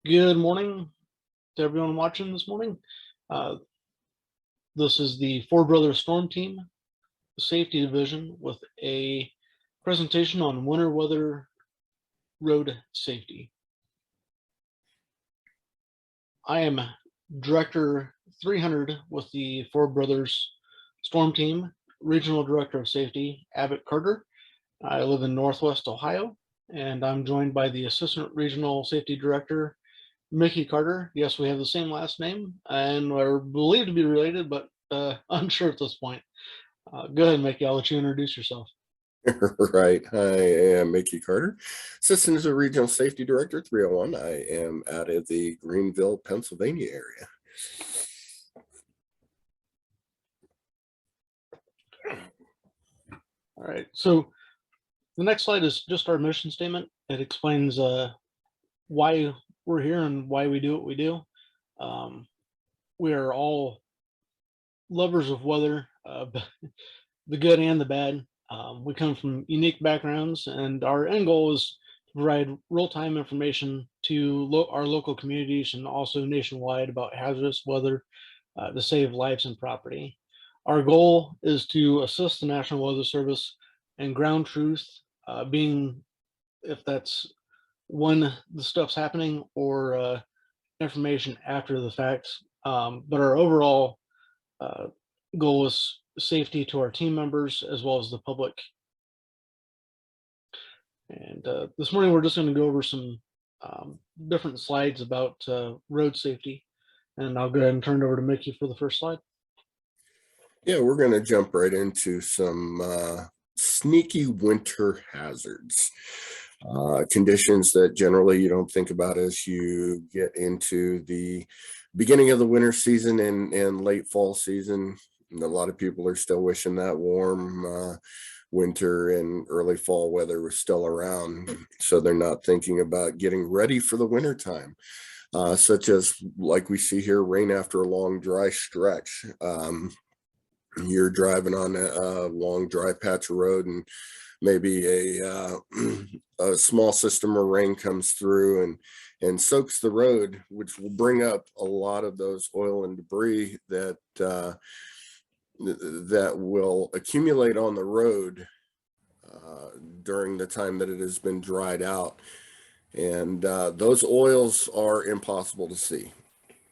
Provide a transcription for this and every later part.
Good morning to everyone watching this morning. Uh, this is the Four Brothers Storm Team Safety Division with a presentation on winter weather road safety. I am Director 300 with the Four Brothers Storm Team, Regional Director of Safety, Abbott Carter. I live in Northwest Ohio, and I'm joined by the Assistant Regional Safety Director, Mickey Carter. Yes, we have the same last name and are believed to be related, but unsure at this point. Go ahead, Mickey. I'll let you introduce yourself. Right. I am Mickey Carter, Assistant as a Regional Safety Director, 301. I am out of the Greenville, Pennsylvania area. All right. So the next slide is just our mission statement. It explains why we're here and why we do what we do. We are all lovers of weather, the good and the bad. We come from unique backgrounds, and our end goal is to provide real-time information to our local communities and also nationwide about hazardous weather to save lives and property. Our goal is to assist the National Weather Service and ground truth, being if that's when the stuff's happening or information after the fact. But our overall goal is safety to our team members as well as the public. And this morning we're just going to go over some different slides about road safety. And I'll go ahead and turn it over to Mickey for the first slide. Yeah, we're going to jump right into some sneaky winter hazards. Conditions that generally you don't think about as you get into the beginning of the winter season and late fall season. And a lot of people are still wishing that warm winter and early fall weather was still around, so they're not thinking about getting ready for the winter time, such as like we see here, rain after a long dry stretch. You're driving on a long dry patch of road and maybe a small system of rain comes through and soaks the road, which will bring up a lot of those oil and debris that will accumulate on the road during the time that it has been dried out. And those oils are impossible to see.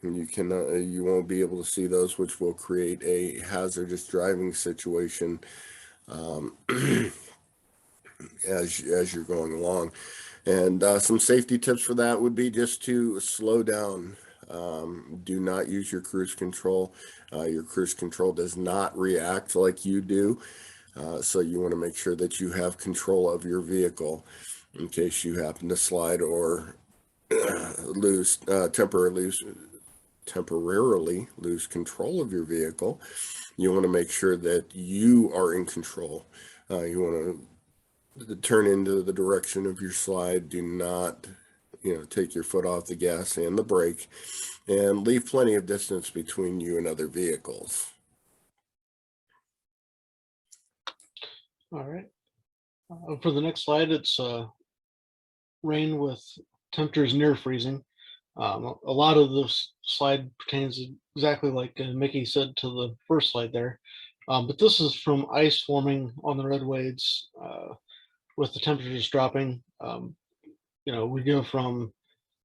And you won't be able to see those, which will create a hazardous driving situation as you're going along. And some safety tips for that would be just to slow down. Do not use your cruise control. Your cruise control does not react like you do. So you want to make sure that you have control of your vehicle in case you happen to slide or temporarily lose control of your vehicle. You want to make sure that you are in control. You want to turn into the direction of your slide. Do not, take your foot off the gas and the brake, and leave plenty of distance between you and other vehicles. All right. For the next slide, it's rain with temperatures near freezing. A lot of this slide pertains exactly like Mickey said to the first slide there. But this is from ice forming on the roadways with the temperatures dropping. We go from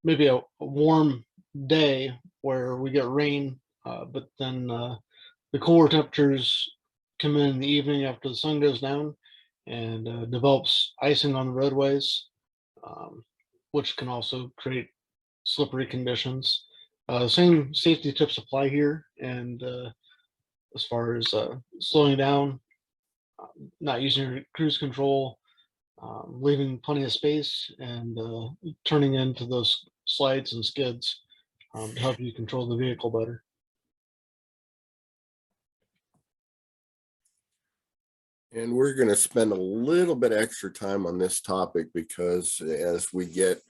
maybe a warm day where we get rain, but then the cooler temperatures come in the evening after the sun goes down and develops icing on the roadways, which can also create slippery conditions. Same safety tips apply here, and as far as slowing down, not using your cruise control, leaving plenty of space, and turning into those slides and skids to help you control the vehicle better. And we're going to spend a little bit extra time on this topic because as we get,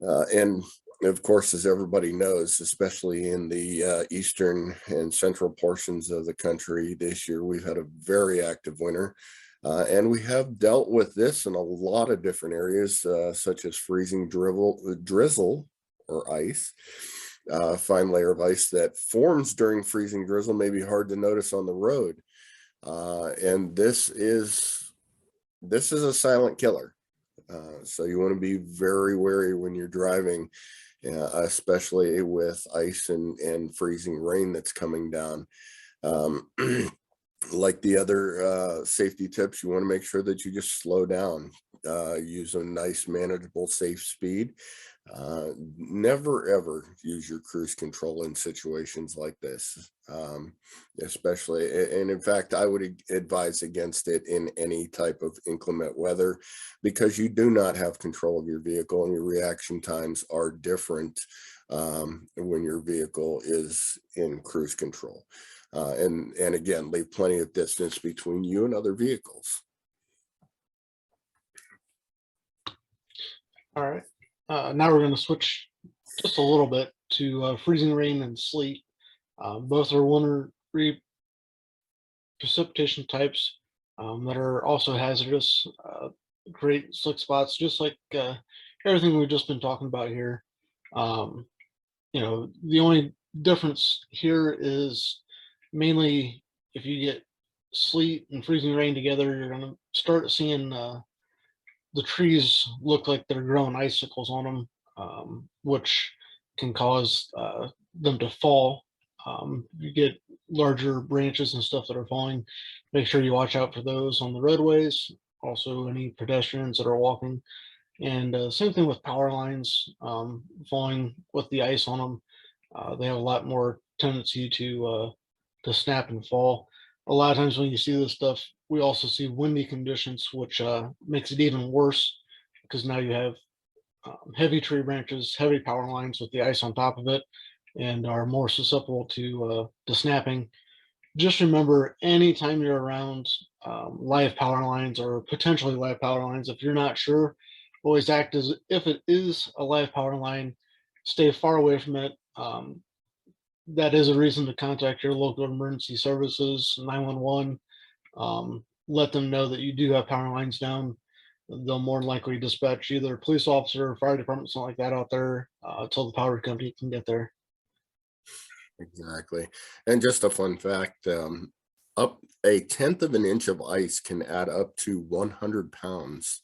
and of course, as everybody knows, especially in the eastern and central portions of the country this year, we've had a very active winter. And we have dealt with this in a lot of different areas, such as freezing drizzle or ice. Fine layer of ice that forms during freezing drizzle may be hard to notice on the road. And this is a silent killer. So you want to be very wary when you're driving, especially with ice and freezing rain that's coming down. Um, like the other safety tips, you want to make sure that you just slow down, use a nice manageable safe speed. Never ever use your cruise control in situations like this, especially, and in fact I would advise against it in any type of inclement weather, because you do not have control of your vehicle and your reaction times are different when your vehicle is in cruise control. And again, leave plenty of distance between you and other vehicles. All right. Now we're going to switch just a little bit to freezing rain and sleet. Both are winter precipitation types that are also hazardous. Create slick spots, just like everything we've just been talking about here. The only difference here is mainly if you get sleet and freezing rain together, you're going to start seeing the trees look like they're growing icicles on them, which can cause them to fall. You get larger branches and stuff that are falling. Make sure you watch out for those on the roadways. Also, any pedestrians that are walking. And same thing with power lines falling with the ice on them. They have a lot more tendency to snap and fall. A lot of times when you see this stuff, we also see windy conditions, which makes it even worse because now you have heavy tree branches, heavy power lines with the ice on top of it, and are more susceptible to snapping. Just remember, anytime you're around live power lines or potentially live power lines, if you're not sure, always act as if it is a live power line. Stay far away from it. That is a reason to contact your local emergency services, 911. Let them know that you do have power lines down. They'll more than likely dispatch either a police officer or fire department, something like that out there until the power company can get there. Exactly. And just a fun fact, up a tenth of an inch of ice can add up to 100 pounds,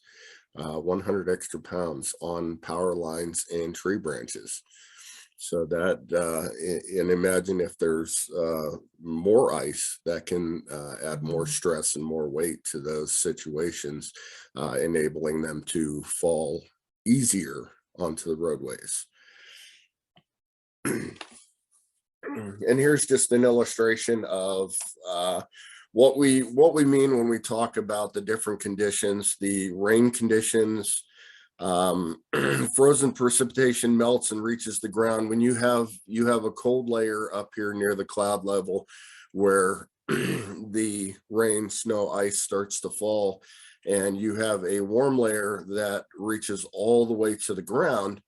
100 extra pounds on power lines and tree branches. So that, and imagine if there's more ice, that can add more stress and more weight to those situations, enabling them to fall easier onto the roadways. And here's just an illustration of what we mean when we talk about the different conditions. The rain conditions, frozen precipitation melts and reaches the ground when you have a cold layer up here near the cloud level where the rain, snow, ice starts to fall, and you have a warm layer that reaches all the way to the ground.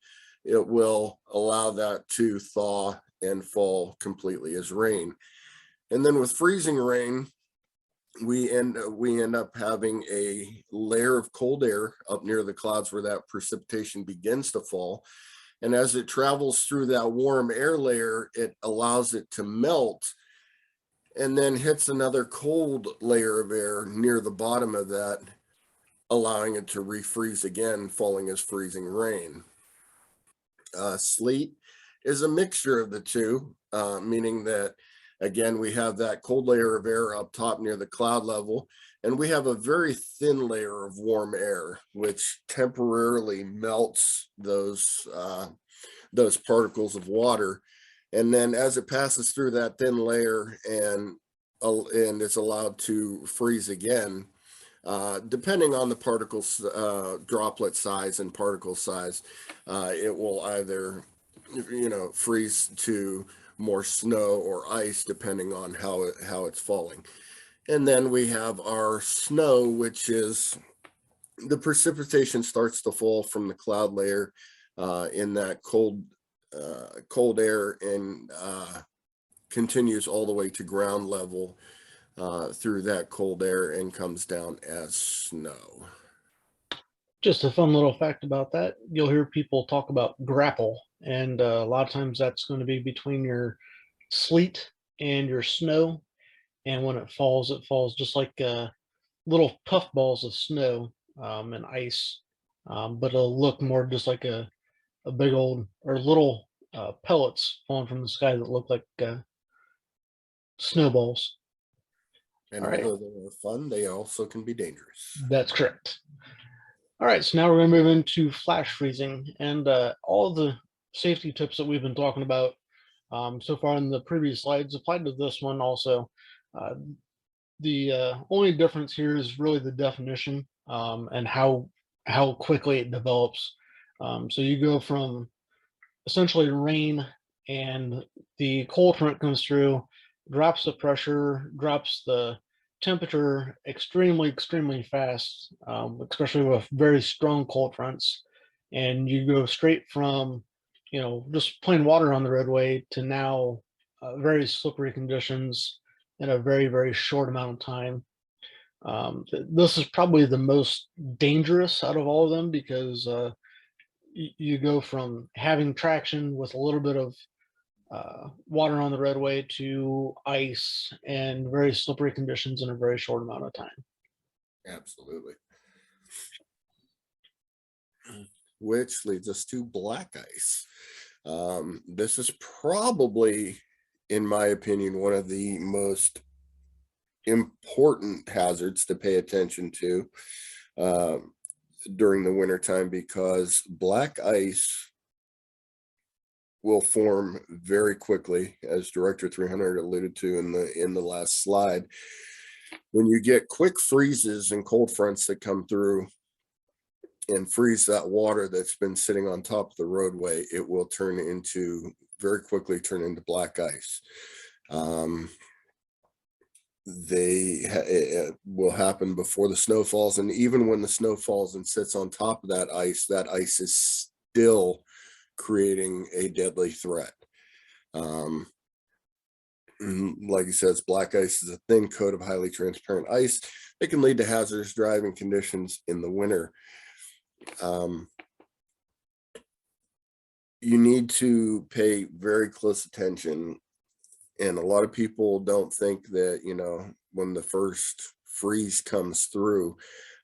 It will allow that to thaw and fall completely as rain. And then with freezing rain, we end up having a layer of cold air up near the clouds where that precipitation begins to fall. And as it travels through that warm air layer, it allows it to melt and then hits another cold layer of air near the bottom of that, allowing it to refreeze again, falling as freezing rain. Sleet is a mixture of the two, meaning that, again, we have that cold layer of air up top near the cloud level, and we have a very thin layer of warm air, which temporarily melts those particles of water. And then as it passes through that thin layer and it's allowed to freeze again, depending on the particles, droplet size and particle size, it will either, freeze to more snow or ice, depending on how it's falling. And then we have our snow, which is the precipitation starts to fall from the cloud layer in that cold air and continues all the way to ground level through that cold air and comes down as snow. Just a fun little fact about that. You'll hear people talk about grapple, and a lot of times that's going to be between your sleet and your snow. And when it falls just like little puff balls of snow and ice, but it'll look more just like a big old or little pellets falling from the sky that look like snowballs. And All right, although they are fun, they also can be dangerous. that's correct. All right, so now we're going to move into flash freezing, and all the safety tips that we've been talking about so far in the previous slides applied to this one also. Uh, the only difference here is really the definition and how quickly it develops. So you go from essentially rain, and the cold front comes through, drops the pressure, drops the temperature extremely fast, especially with very strong cold fronts. And you go straight from, just plain water on the roadway to now very slippery conditions in a very short amount of time. This is probably the most dangerous out of all of them because you go from having traction with a little bit of water on the roadway to ice and very slippery conditions in a very short amount of time. Absolutely. Which leads us to black ice. This is probably, in my opinion, one of the most important hazards to pay attention to during the wintertime, because black ice will form very quickly, as Director 300 alluded to in the last slide. When you get quick freezes and cold fronts that come through and freeze that water that's been sitting on top of the roadway, it will very quickly turn into black ice. It will happen before the snow falls, and even when the snow falls and sits on top of that ice is still creating a deadly threat. Like he says, black ice is a thin coat of highly transparent ice. It can lead to hazardous driving conditions in the winter. You need to pay very close attention, and a lot of people don't think that, when the first freeze comes through,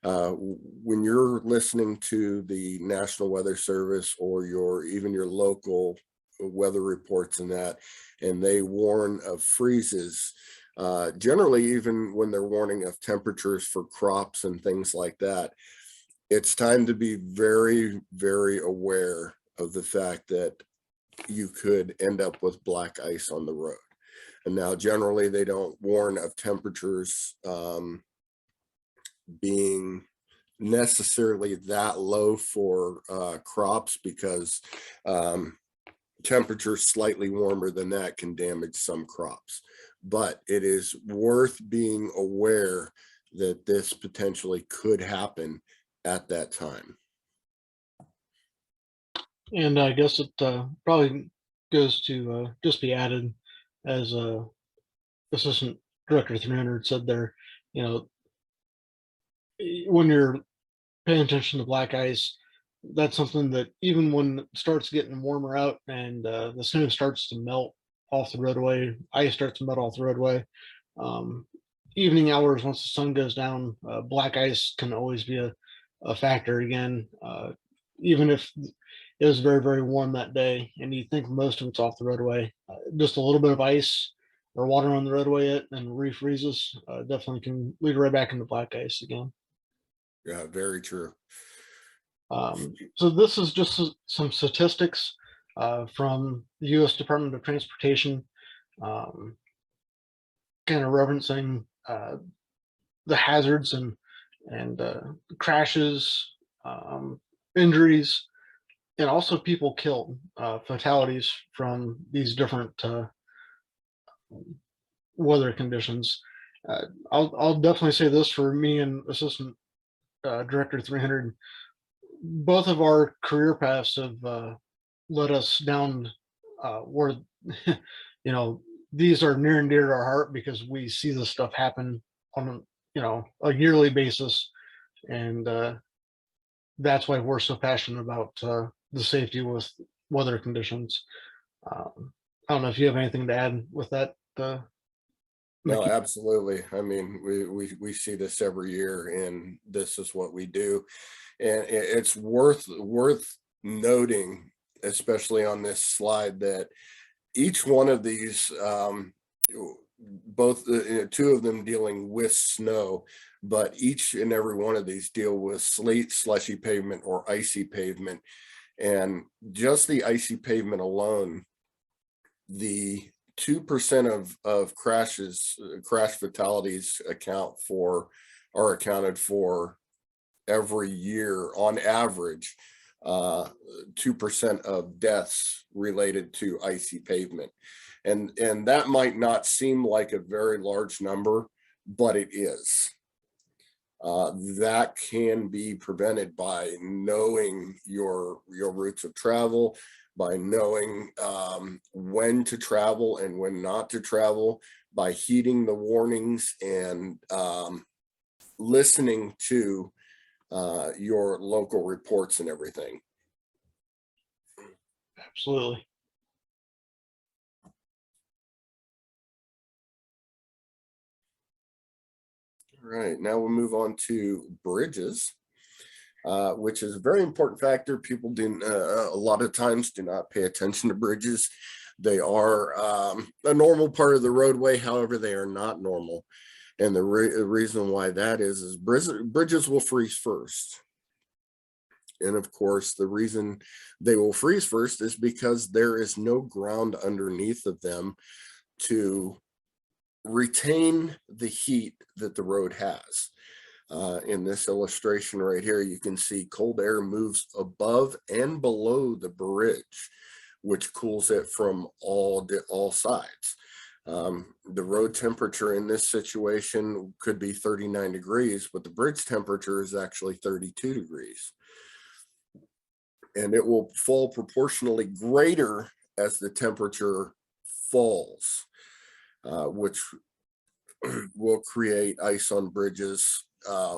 when you're listening to the National Weather Service or even your local weather reports and they warn of freezes, generally, even when they're warning of temperatures for crops and things like that, it's time to be very aware of the fact that you could end up with black ice on the road. And now generally they don't warn of temperatures being necessarily that low for crops, because temperatures slightly warmer than that can damage some crops. But it is worth being aware that this potentially could happen at that time. And I guess it probably goes to just be added, as Assistant Director 300 said there, when you're paying attention to black ice, that's something that even when it starts getting warmer out and the snow starts to melt off the roadway, ice starts to melt off the roadway, evening hours, once the sun goes down, black ice can always be a factor again, even if it was very warm that day and you think most of it's off the roadway. Just a little bit of ice or water on the roadway and refreezes definitely can lead right back into black ice again. Yeah, very true. So this is just some statistics from the U.S. Department of Transportation, kind of referencing the hazards and crashes, injuries, and also people killed, fatalities from these different weather conditions. I'll definitely say this for me and Assistant Director 300. Both of our career paths have led us down where, these are near and dear to our heart because we see this stuff happen on a yearly basis, and that's why we're so passionate about the safety with weather conditions. I don't know if you have anything to add with that, No, Mickey. absolutely. I mean, we see this every year, and this is what we do. And it's worth noting, especially on this slide, that each one of these, both two of them dealing with snow, but each and every one of these deal with sleet, slushy pavement, or icy pavement. And just the icy pavement alone, the 2% of crashes, crash fatalities are accounted for every year on average. 2% of deaths related to icy pavement. And that might not seem like a very large number, but it is. That can be prevented by knowing your routes of travel, by knowing when to travel and when not to travel, by heeding the warnings and listening to your local reports and everything. Absolutely. All right, now we'll move on to bridges, which is a very important factor. People do a lot of times do not pay attention to bridges. They are a normal part of the roadway, however, they are not normal. And the reason why that is bridges will freeze first. And of course, the reason they will freeze first is because there is no ground underneath of them to retain the heat that the road has. In this illustration right here, you can see cold air moves above and below the bridge, which cools it from all sides. The road temperature in this situation could be 39 degrees, but the bridge temperature is actually 32 degrees. And it will fall proportionally greater as the temperature falls, which will create ice on bridges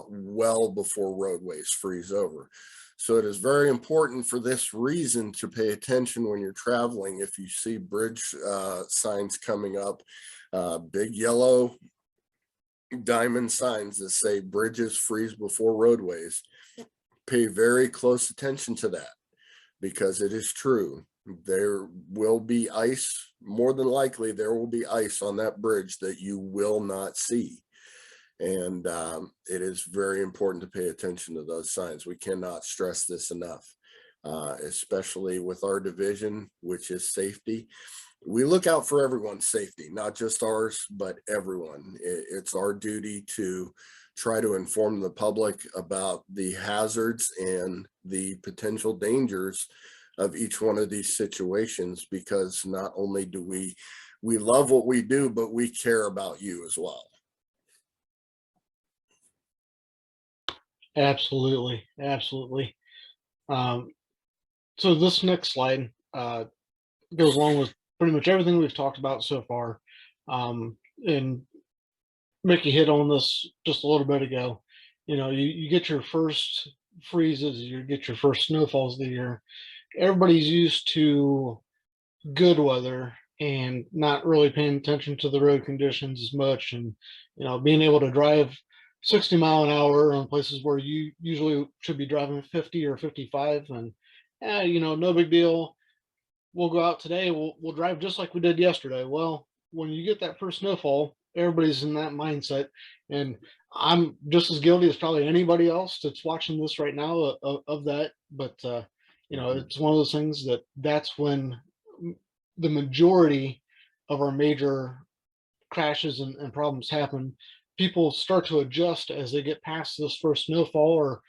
well before roadways freeze over. So it is very important for this reason to pay attention when you're traveling. If you see bridge signs coming up, big yellow diamond signs that say bridges freeze before roadways, pay very close attention to that, because it is true. There will be ice, more than likely there will be ice on that bridge that you will not see. And it is very important to pay attention to those signs. We cannot stress this enough, especially with our division, which is safety. We look out for everyone's safety, not just ours, but everyone. It's our duty to try to inform the public about the hazards and the potential dangers of each one of these situations, because not only do we love what we do, but we care about you as well. Absolutely. Absolutely. So this next slide goes along with pretty much everything we've talked about so far. And Mickey hit on this just a little bit ago. You get your first freezes, you get your first snowfalls of the year. Everybody's used to good weather and not really paying attention to the road conditions as much, and being able to drive 60-mile an hour on places where you usually should be driving 50 or 55, and no big deal. We'll go out today, we'll drive just like we did yesterday. Well, when you get that first snowfall, everybody's in that mindset, and I'm just as guilty as probably anybody else that's watching this right now of that. But it's one of those things that's when the majority of our major crashes and problems happen. People start to adjust as they get past this first snowfall or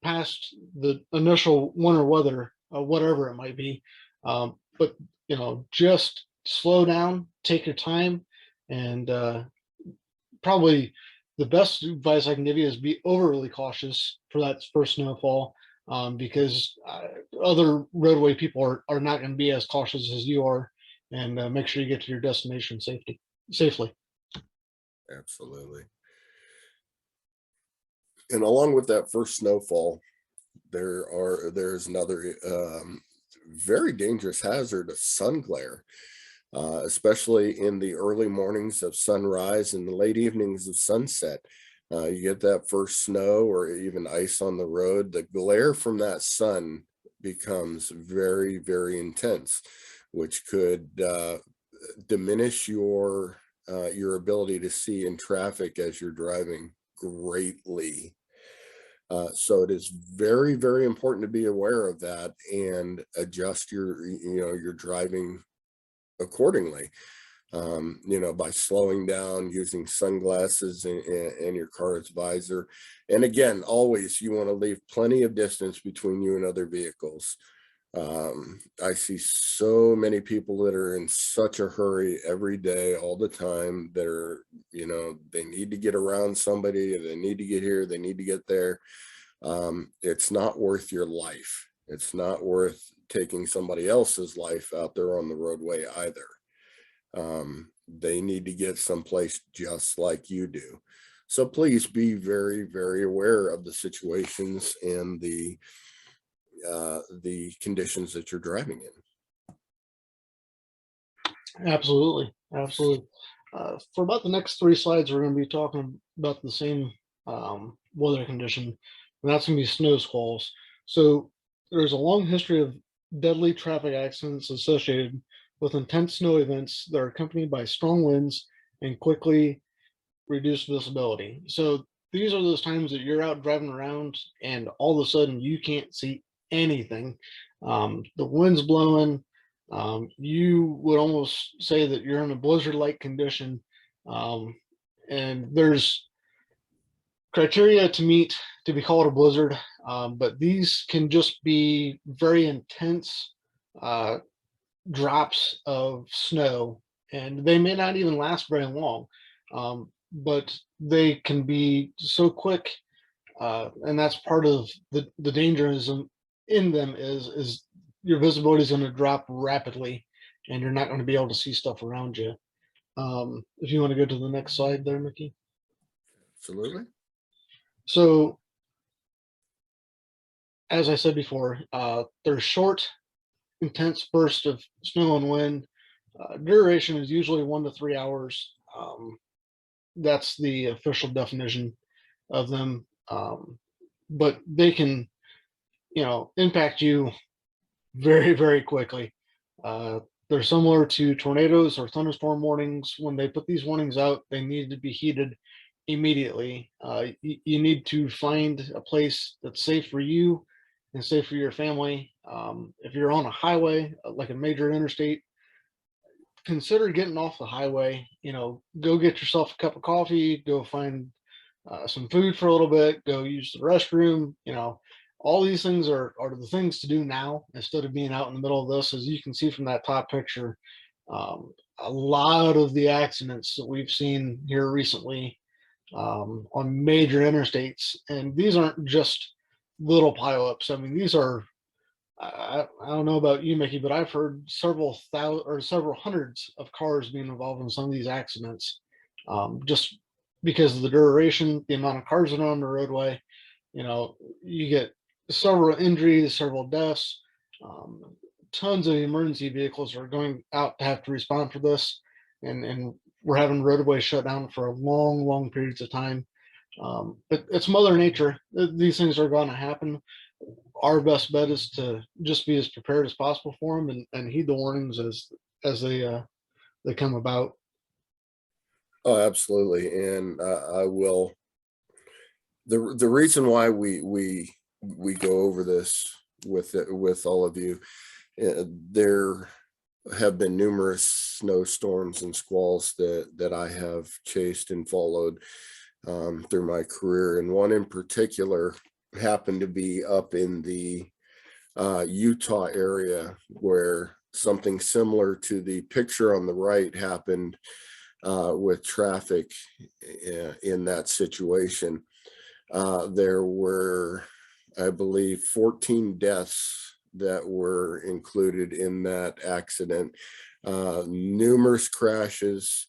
past the initial winter weather, whatever it might be. But just slow down, take your time, and probably the best advice I can give you is be overly cautious for that first snowfall, because other roadway people are not going to be as cautious as you are. and make sure you get to your destination safely. Absolutely. And along with that first snowfall, there's another very dangerous hazard of sun glare, especially in the early mornings of sunrise and the late evenings of sunset. You get that first snow or even ice on the road, the glare from that sun becomes very, very intense, which could diminish your ability to see in traffic as you're driving greatly. So it is very, very important to be aware of that and adjust your driving accordingly. By slowing down, using sunglasses and your car's visor. And again, always you want to leave plenty of distance between you and other vehicles. I see so many people that are in such a hurry every day, all the time, that are, they need to get around somebody, they need to get here, they need to get there. It's not worth your life. It's not worth taking somebody else's life out there on the roadway either. They need to get someplace just like you do. So please be very, very aware of the situations and the conditions that you're driving in. Absolutely, absolutely. For about the next 3 slides, we're going to be talking about the same weather condition, and that's going to be snow squalls. So there's a long history of deadly traffic accidents associated with intense snow events that are accompanied by strong winds and quickly reduced visibility. So these are those times that you're out driving around and all of a sudden you can't see anything. The wind's blowing. You would almost say that you're in a blizzard-like condition. And there's criteria to meet to be called a blizzard, but these can just be very intense drops of snow, and they may not even last very long, but they can be so quick, and that's part of the dangerism in them is your visibility is going to drop rapidly, and you're not going to be able to see stuff around you. If you want to go to the next slide there, Mickey. Absolutely. So, as I said before, there's short, intense bursts of snow and wind. Duration is usually 1 to 3 hours. That's the official definition of them. But they can, impact you very, very quickly. Uh, they're similar to tornadoes or thunderstorm warnings. When they put these warnings out, they need to be heeded immediately. You need to find a place that's safe for you and safe for your family. If you're on a highway, like a major interstate, consider getting off the highway. Go get yourself a cup of coffee, go find some food for a little bit, go use the restroom. All these things are the things to do now instead of being out in the middle of this. As you can see from that top picture, a lot of the accidents that we've seen here recently on major interstates, and these aren't just little pileups. I mean, these are, I don't know about you, Mickey, but I've heard several thousand or several hundreds of cars being involved in some of these accidents, just because of the duration, the amount of cars that are on the roadway. You get several injuries, several deaths. Tons of emergency vehicles are going out to have to respond for this, and we're having roadways shut down for long, long periods of time. But it's Mother Nature. These things are going to happen. Our best bet is to just be as prepared as possible for them, and heed the warnings as they come about. Oh, absolutely. And I will. The reason why we go over this with all of you, there have been numerous snowstorms and squalls that I have chased and followed through my career, and one in particular happened to be up in the Utah area, where something similar to the picture on the right happened with traffic in that situation. There were, I believe, 14 deaths that were included in that accident. numerous crashes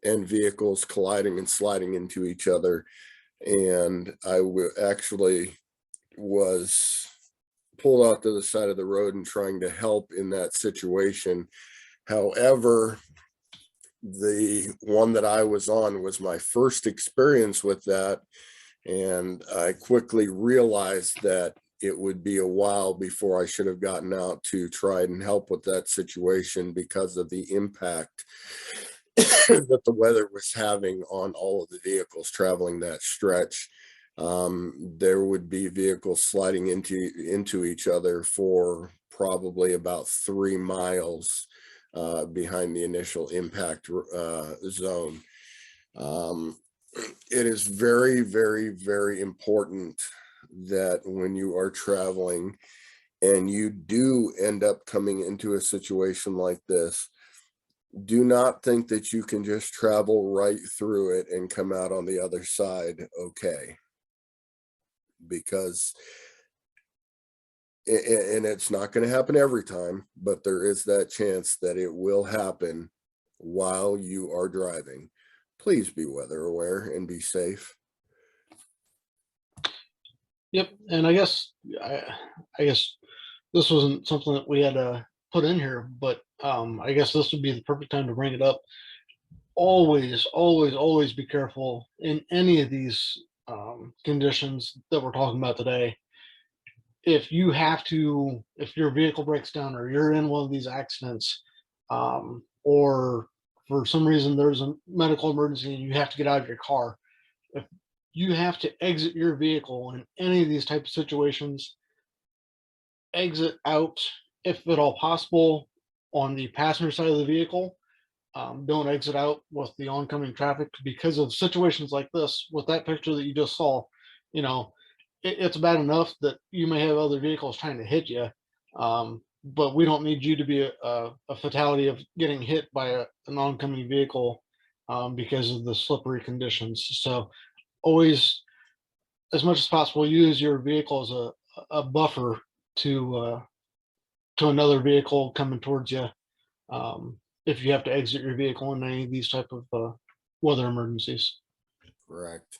and vehicles colliding and sliding into each other. And I actually was pulled out to the side of the road and trying to help in that situation. However, the one that I was on was my first experience with that. And I quickly realized that it would be a while before I should have gotten out to try and help with that situation because of the impact that the weather was having on all of the vehicles traveling that stretch. There would be vehicles sliding into each other for probably about 3 miles behind the initial impact zone. It is very, very, very important that when you are traveling and you do end up coming into a situation like this, do not think that you can just travel right through it and come out on the other side okay. Because and it's not going to happen every time, but there is that chance that it will happen while you are driving. Please be weather aware and be safe. Yep, and I guess this wasn't something that we had to put in here, but I guess this would be the perfect time to bring it up. Always, always, always be careful in any of these conditions that we're talking about today. If you have to, if your vehicle breaks down or you're in one of these accidents, or for some reason there's a medical emergency and you have to get out of your car, if you have to exit your vehicle in any of these type of situations, exit out if at all possible on the passenger side of the vehicle. Don't exit out with the oncoming traffic because of situations like this. With that picture that you just saw, you know, it's bad enough that you may have other vehicles trying to hit you, but we don't need you to be a fatality of getting hit by an oncoming vehicle because of the slippery conditions. So always, as much as possible, use your vehicle as a buffer to another vehicle coming towards you. If you have to exit your vehicle in any of these type of weather emergencies. Correct.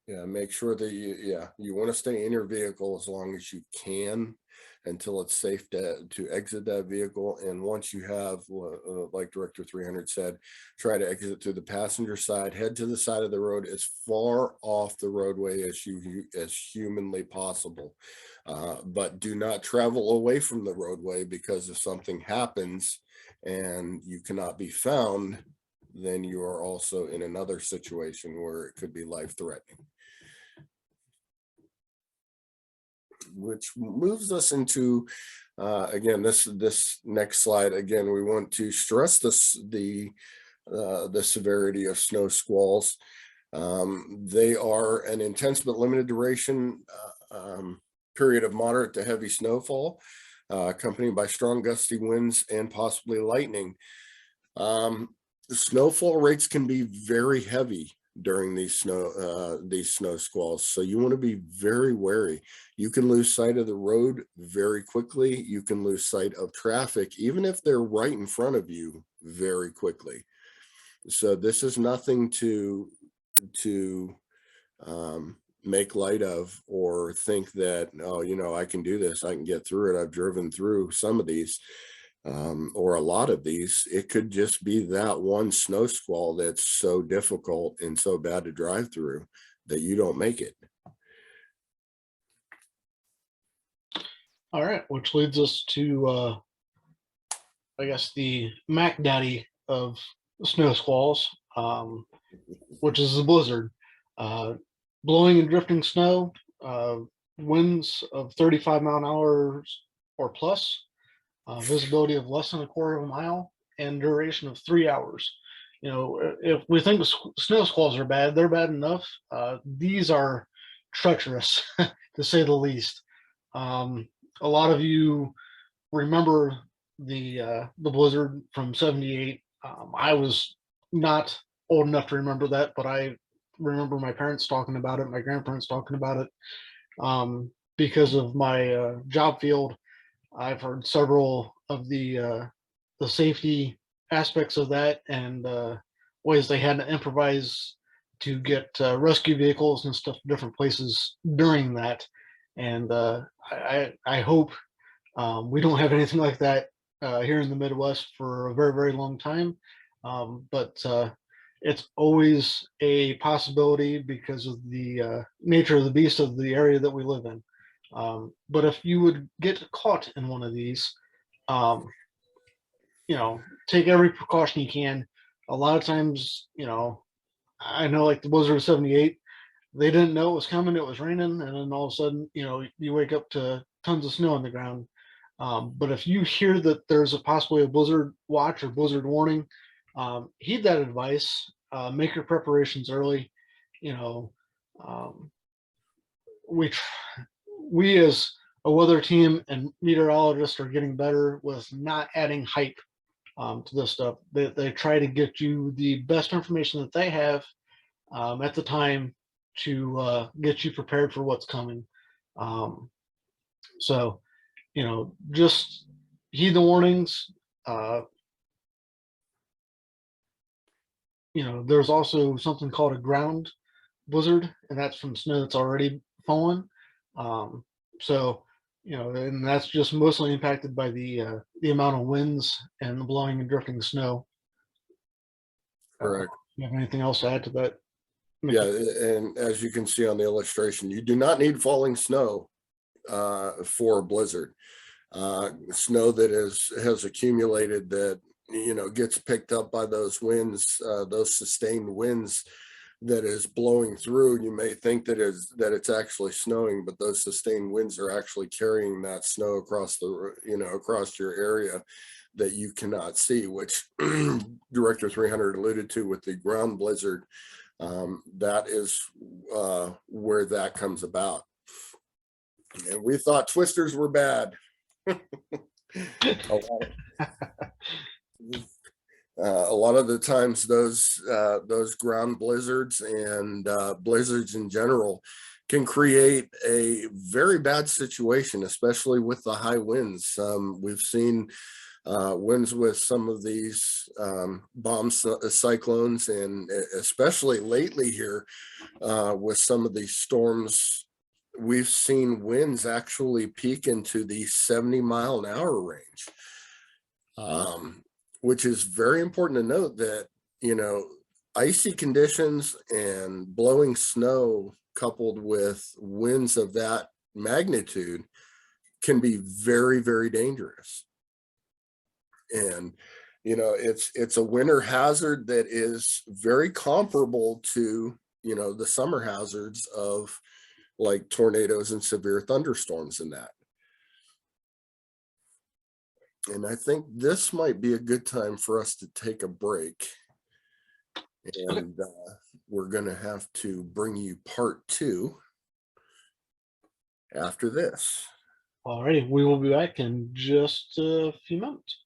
Yeah, make sure that you want to stay in your vehicle as long as you can until it's safe to exit that vehicle. And once you have, like Director 300 said, try to exit through the passenger side, head to the side of the road as far off the roadway as humanly possible. But do not travel away from the roadway, because if something happens and you cannot be found, then you are also in another situation where it could be life-threatening. Which moves us into, again, this next slide. Again, we want to stress the severity of snow squalls. They are an intense but limited duration period of moderate to heavy snowfall, accompanied by strong gusty winds and possibly lightning. The snowfall rates can be very heavy during these snow squalls, so you want to be very wary. You can lose sight of the road very quickly. You can lose sight of traffic, even if they're right in front of you, very quickly. So this is nothing to make light of or think that, oh, I can do this, I can get through it. I've driven through some of these. Or a lot of these. It could just be that one snow squall that's so difficult and so bad to drive through that you don't make it. All right, which leads us to, I guess, the Mack Daddy of snow squalls, which is the blizzard. Blowing and drifting snow, winds of 35-mile-an-hour or plus, visibility of less than a quarter of a mile, and duration of 3 hours. If we think snow squalls are bad, they're bad enough. These are treacherous, to say the least. A lot of you remember the blizzard from '78. I was not old enough to remember that, but I remember my parents talking about it, my grandparents talking about it. Because of my job field, I've heard several of the the safety aspects of that and ways they had to improvise to get rescue vehicles and stuff to different places during that. And I hope we don't have anything like that here in the Midwest for a very, very long time. But it's always a possibility because of the nature of the beast of the area that we live in. But if you would get caught in one of these, um, take every precaution you can. A lot of times, I know like the Blizzard of '78, they didn't know it was coming. It was raining, and then all of a sudden, you wake up to tons of snow on the ground. But if you hear that there's a possibly a blizzard watch or blizzard warning, heed that advice. Make your preparations early. You know, um, we we as a weather team and meteorologists are getting better with not adding hype to this stuff. They try to get you the best information that they have at the time to get you prepared for what's coming. Um, so, just heed the warnings. Uh, there's also something called a ground blizzard, and that's from snow that's already fallen. Um, so, and that's just mostly impacted by the amount of winds and the blowing and drifting snow. Correct. You have anything else to add to that? Yeah, and as you can see on the illustration, you do not need falling snow for a blizzard. Snow that has accumulated that gets picked up by those winds, those sustained winds that is blowing through. You may think that it's actually snowing, but those sustained winds are actually carrying that snow across across your area that you cannot see, which Director 300 alluded to with the ground blizzard. That is where that comes about. And we thought twisters were bad. A lot of the times those ground blizzards and blizzards in general can create a very bad situation, especially with the high winds. We've seen winds with some of these bomb cyclones, and especially lately here with some of these storms, we've seen winds actually peak into the 70-mile-an-hour range, which is very important to note that, icy conditions and blowing snow coupled with winds of that magnitude can be very, very dangerous. And, it's a winter hazard that is very comparable to, the summer hazards of like tornadoes and severe thunderstorms and that. And I think this might be a good time for us to take a break. And we're going to have to bring you part 2 after this. All righty, we will be back in just a few moments.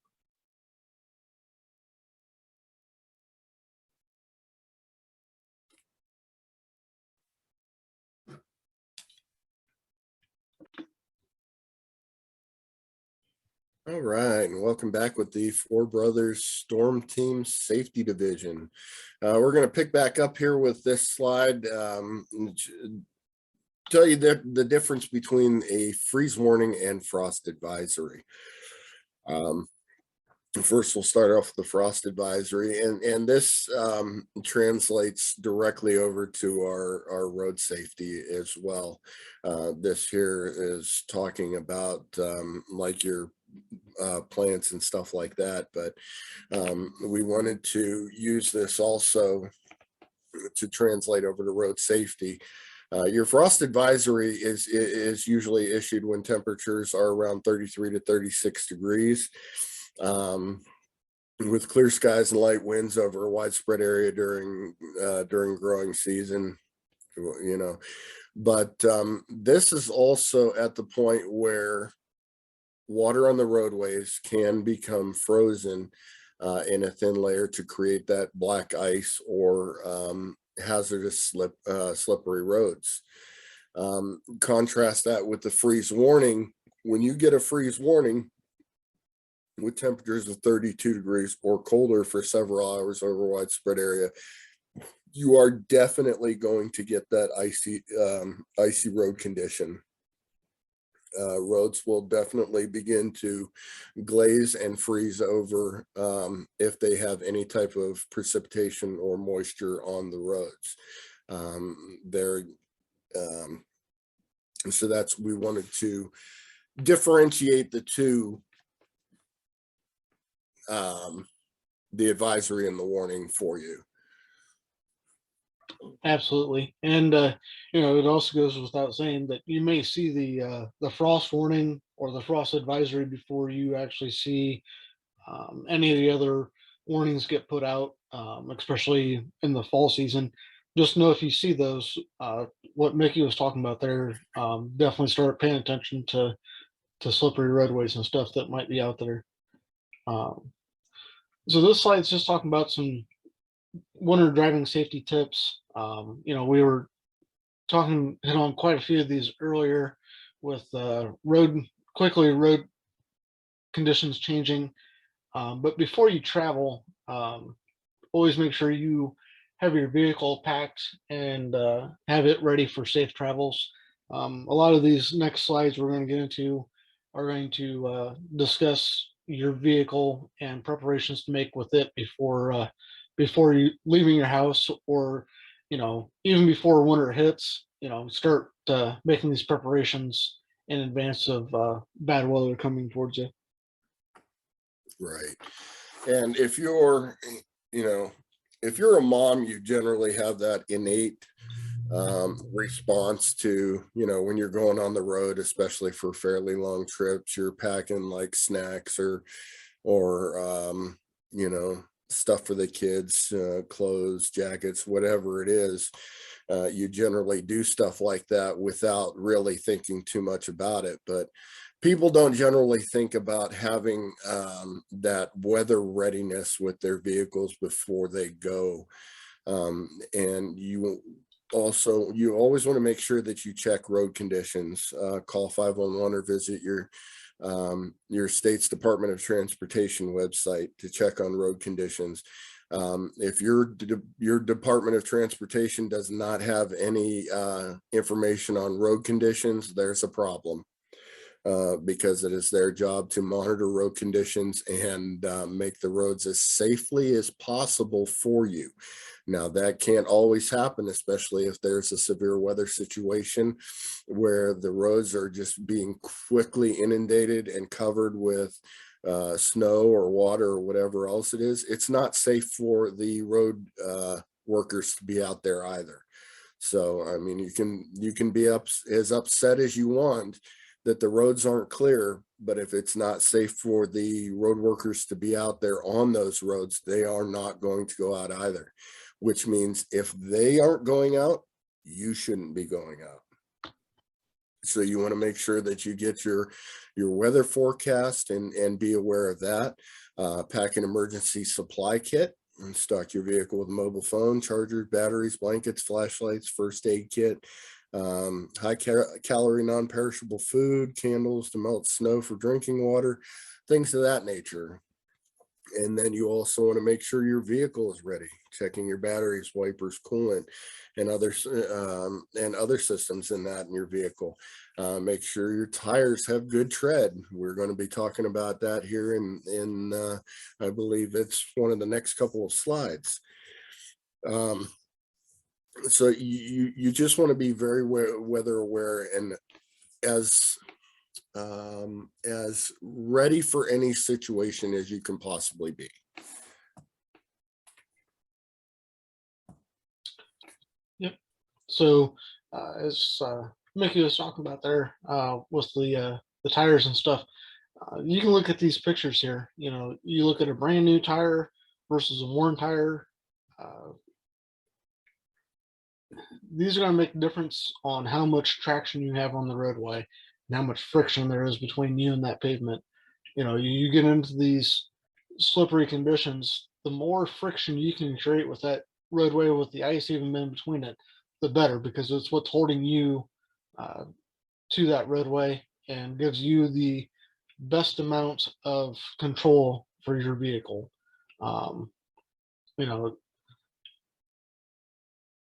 All right, and welcome back with the Four Brothers Storm Team Safety Division. We're going to pick back up here with this slide, tell you the difference between a freeze warning and frost advisory. First, we'll start off with the frost advisory, and this translates directly over to our road safety as well. This here is talking about like your plants and stuff like that, but we wanted to use this also to translate over to road safety. Your frost advisory is usually issued when temperatures are around 33 to 36 degrees. With clear skies and light winds over a widespread area during growing season, but this is also at the point where water on the roadways can become frozen in a thin layer to create that black ice or hazardous slippery roads. Contrast that with the freeze warning. When you get a freeze warning, with temperatures of 32 degrees or colder for several hours over a widespread area, you are definitely going to get that icy road condition. Roads will definitely begin to glaze and freeze over if they have any type of precipitation or moisture on the roads. So that's, we wanted to differentiate the two, the advisory and the warning for you. Absolutely. And it also goes without saying that you may see the frost warning or the frost advisory before you actually see any of the other warnings get put out, especially in the fall season. Just know if you see those, what Mickey was talking about there, definitely start paying attention to slippery roadways and stuff that might be out there. Um, so this slide's just talking about some winter driving safety tips. We were hit on quite a few of these earlier with road conditions changing. But before you travel, always make sure you have your vehicle packed and have it ready for safe travels. A lot of these next slides we're going to get into are going to discuss your vehicle and preparations to make with it before you leaving your house, or even before winter hits. Start making these preparations in advance of bad weather coming towards you. Right. And if you're a mom, you generally have that innate response to, when you're going on the road, especially for fairly long trips, you're packing like snacks or stuff for the kids, clothes, jackets, whatever it is. You generally do stuff like that without really thinking too much about it. But people don't generally think about having that weather readiness with their vehicles before they go. And you always want to make sure that you check road conditions. Call 511 or visit your state's Department of Transportation website to check on road conditions. If your Department of Transportation does not have any information on road conditions, there's a problem. Because it is their job to monitor road conditions and make the roads as safely as possible for you. Now, that can't always happen, especially if there's a severe weather situation where the roads are just being quickly inundated and covered with snow or water or whatever else it is. It's not safe for the road workers to be out there either. So, I mean, you can be as upset as you want that the roads aren't clear, but if it's not safe for the road workers to be out there on those roads, they are not going to go out either, which means if they aren't going out, you shouldn't be going out. So you want to make sure that you get your weather forecast and be aware of that. Pack an emergency supply kit and stock your vehicle with a mobile phone, chargers, batteries, blankets, flashlights, first aid kit, high calorie non-perishable food, candles to melt snow for drinking water, things of that nature. And then you also want to make sure your vehicle is ready, checking your batteries, wipers, coolant, and other systems in your vehicle. Make sure your tires have good tread. We're going to be talking about that here in I believe it's one of the next couple of slides. So you just want to be very weather aware and as ready for any situation as you can possibly be. Yep. So as Mickey was talking about there with the tires and stuff, you can look at these pictures here. You look at a brand new tire versus a worn tire. These are going to make a difference on how much traction you have on the roadway and how much friction there is between you and that pavement. You get into these slippery conditions, the more friction you can create with that roadway with the ice even in between it, the better, because it's what's holding you to that roadway and gives you the best amount of control for your vehicle. Um, you know,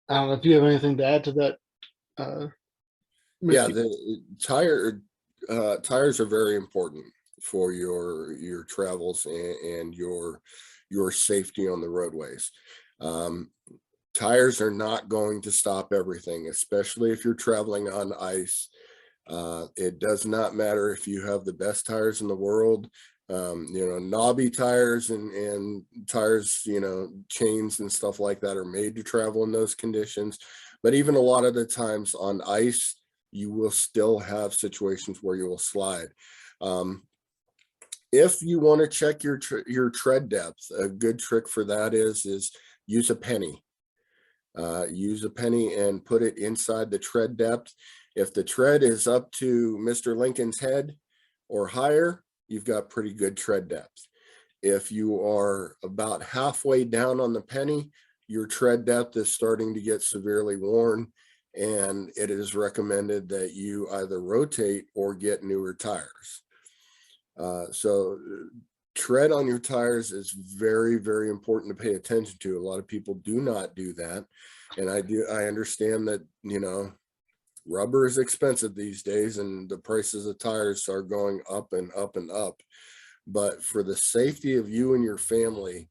I don't know if you have anything to add to that. Yeah, Mickey? the tires are very important for your travels and your safety on the roadways. Um, Tires are not going to stop everything, especially if you're traveling on ice. It does not matter if you have the best tires in the world. Knobby tires and tires, chains and stuff like that are made to travel in those conditions. But even a lot of the times on ice, you will still have situations where you will slide. Um, if you want to check your tread depth, a good trick for that is use a penny. Use a penny and put it inside the tread depth. If the tread is up to Mr. Lincoln's head or higher, you've got pretty good tread depth. If you are about halfway down on the penny, your tread depth is starting to get severely worn, and it is recommended that you either rotate or get newer tires. So tread on your tires is very, very important to pay attention to. A lot of people do not do that. And I understand that, rubber is expensive these days and the prices of tires are going up and up and up. But for the safety of you and your family,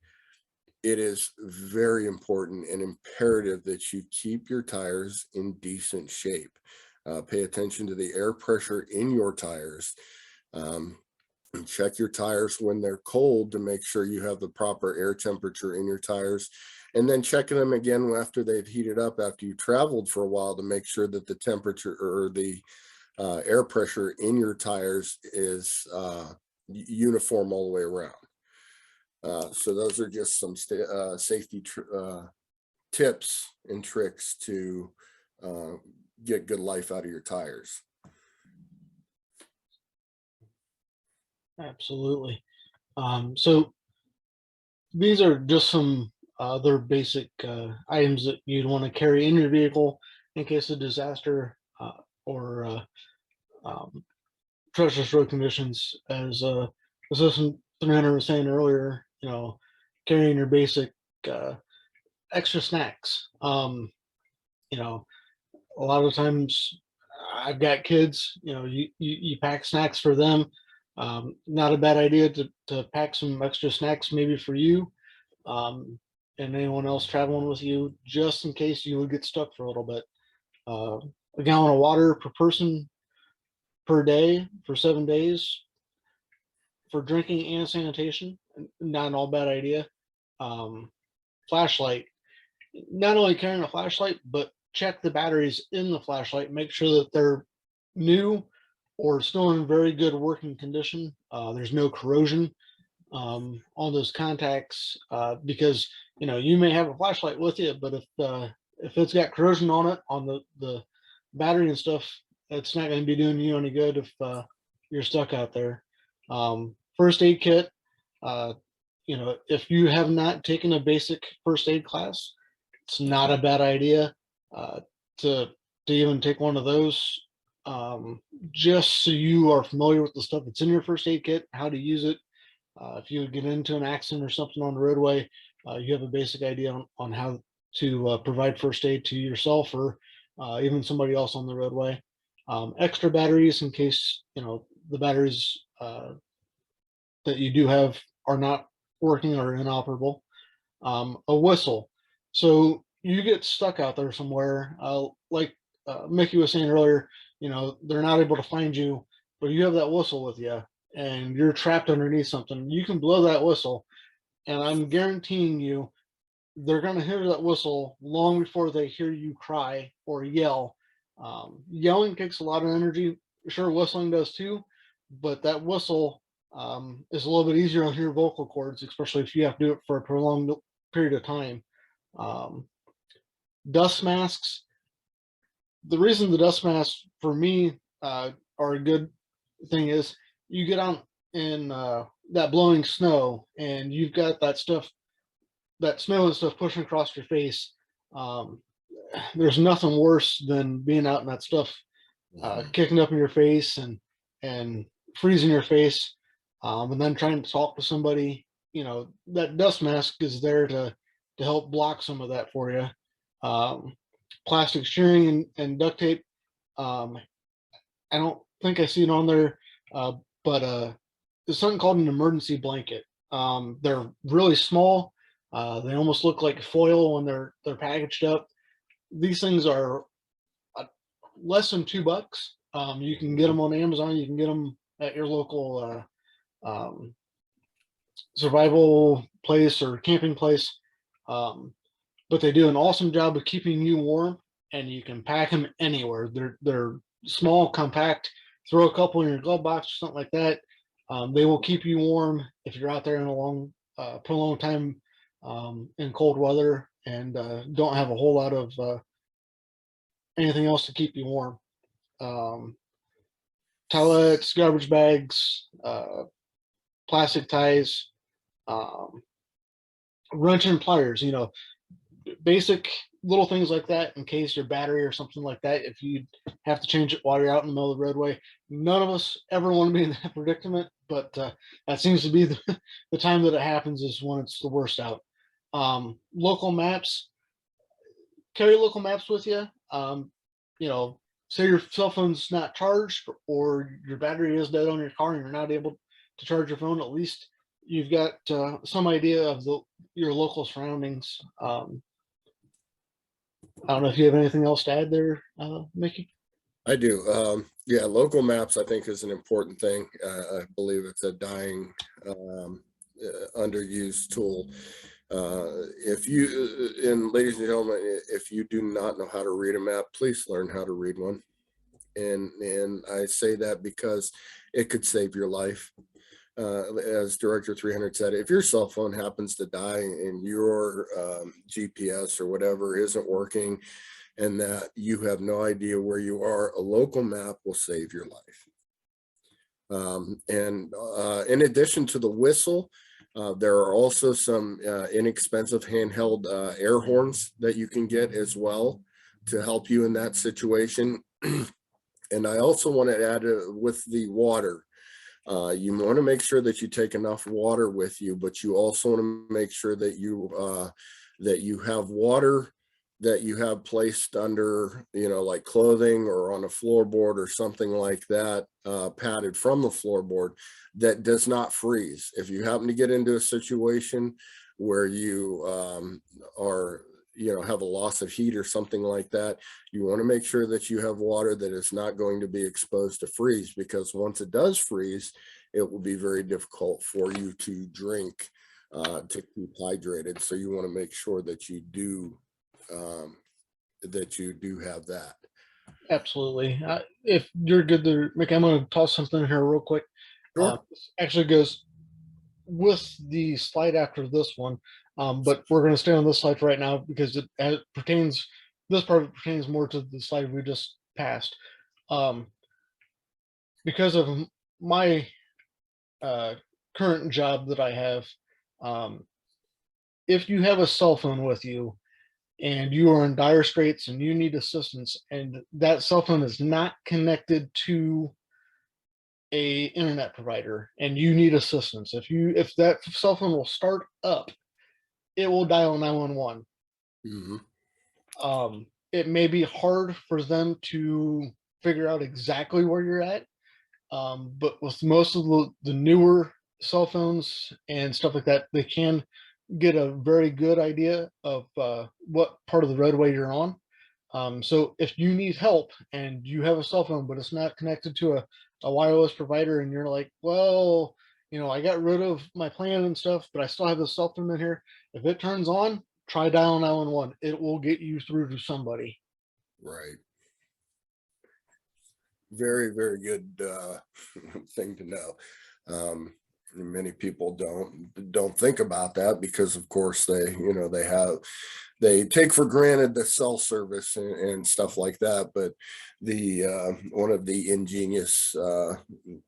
it is very important and imperative that you keep your tires in decent shape. Pay attention to the air pressure in your tires. And check your tires when they're cold to make sure you have the proper air temperature in your tires, and then checking them again after they've heated up after you traveled for a while to make sure that the temperature or the air pressure in your tires is uniform all the way around. So those are just some safety tips and tricks to get good life out of your tires. Absolutely. So these are just some other basic items that you'd want to carry in your vehicle in case of disaster or treacherous road conditions. As Assistant 300 was saying earlier, carrying your basic extra snacks. You know, a lot of times I've got kids, you pack snacks for them. Not a bad idea to pack some extra snacks maybe for you and anyone else traveling with you, just in case you would get stuck for a little bit. Uh, a gallon of water per person per day for 7 days for drinking and sanitation, not an all bad idea. Um, Flashlight, not only carrying a flashlight, but check the batteries in the flashlight, make sure that they're new or still in very good working condition. There's no corrosion on those contacts because you may have a flashlight with you, but if it's got corrosion on it on the battery and stuff, it's not going to be doing you any good if you're stuck out there. First aid kit. Uh, if you have not taken a basic first aid class, it's not a bad idea uh, to even take one of those, just so you are familiar with the stuff that's in your first aid kit, how to use it. If you get into an accident or something on the roadway, you have a basic idea on how to provide first aid to yourself or even somebody else on the roadway. Extra batteries in case the batteries that you do have are not working or inoperable. A whistle. So you get stuck out there somewhere, like Mickey was saying earlier, they're not able to find you, but you have that whistle with you and you're trapped underneath something. You can blow that whistle, and I'm guaranteeing you they're going to hear that whistle long before they hear you cry or yell. Yelling takes a lot of energy. Sure, whistling does too, but that whistle is a little bit easier on your vocal cords, especially if you have to do it for a prolonged period of time. Um, Dust masks. The reason the dust masks for me are a good thing is you get out in that blowing snow and you've got that stuff, that snow and stuff pushing across your face. Um, there's nothing worse than being out in that stuff kicking up in your face and freezing your face, and then trying to talk to somebody, that dust mask is there to help block some of that for you. Um, Plastic shearing and duct tape. Um, I don't think I see it on there, but there's something called an emergency blanket. They're really small. They almost look like foil when they're packaged up. These things are uh, less than $2. You can get them on Amazon. You can get them at your local survival place or camping place. Um, but they do an awesome job of keeping you warm, and you can pack them anywhere. They're small, compact. Throw a couple in your glove box or something like that. They will keep you warm if you're out there in a prolonged time in cold weather and don't have a whole lot of anything else to keep you warm. Um, Towelettes, garbage bags, plastic ties, um, wrench and pliers. Basic little things like that in case your battery or something like that, if you have to change it while you're out in the middle of the roadway. None of us ever want to be in that predicament, but that seems to be the time that it happens is when it's the worst out. Local maps, carry local maps with you. Say your cell phone's not charged or your battery is dead on your car and you're not able to charge your phone, at least you've got some idea of your local surroundings. I don't know if you have anything else to add there, Mickey. I do. Yeah, local maps I think is an important thing. I believe it's a dying, underused tool. If you, and ladies and gentlemen, if you do not know how to read a map, please learn how to read one. And I say that because it could save your life. As Director 300 said, if your cell phone happens to die and your GPS or whatever isn't working and that you have no idea where you are, a local map will save your life. And in addition to the whistle, there are also some inexpensive handheld air horns that you can get as well to help you in that situation. And I also want to add with the water. You want to make sure that you take enough water with you, but you also want to make sure that you have water that you have placed under, like clothing or on a floorboard or something like that, padded from the floorboard that does not freeze. If you happen to get into a situation where you have a loss of heat or something like that, you want to make sure that you have water that is not going to be exposed to freeze, because once it does freeze, it will be very difficult for you to drink to keep hydrated. So you want to make sure that you do have that. Absolutely. If you're good there, Mick, I'm going to toss something in here real quick. Sure. This actually goes with the slide after this one, but we're going to stay on this slide for right now because it pertains. This part pertains more to the slide we just passed. Because of my current job that I have, if you have a cell phone with you and you are in dire straits and you need assistance and that cell phone is not connected to a internet provider and you need assistance, if that cell phone will start up, it will dial 911. Mm-hmm. It may be hard for them to figure out exactly where you're at, but with most of the newer cell phones and stuff like that, they can get a very good idea of what part of the roadway you're on. So if you need help and you have a cell phone, but it's not connected to a wireless provider and you're like, well, I got rid of my plan and stuff, but I still have the cell phone in here. If it turns on, try dial 911. It will get you through to somebody. Right. Very, very good thing to know. Many people don't think about that because, of course, they take for granted the cell service and stuff like that. But one of the ingenious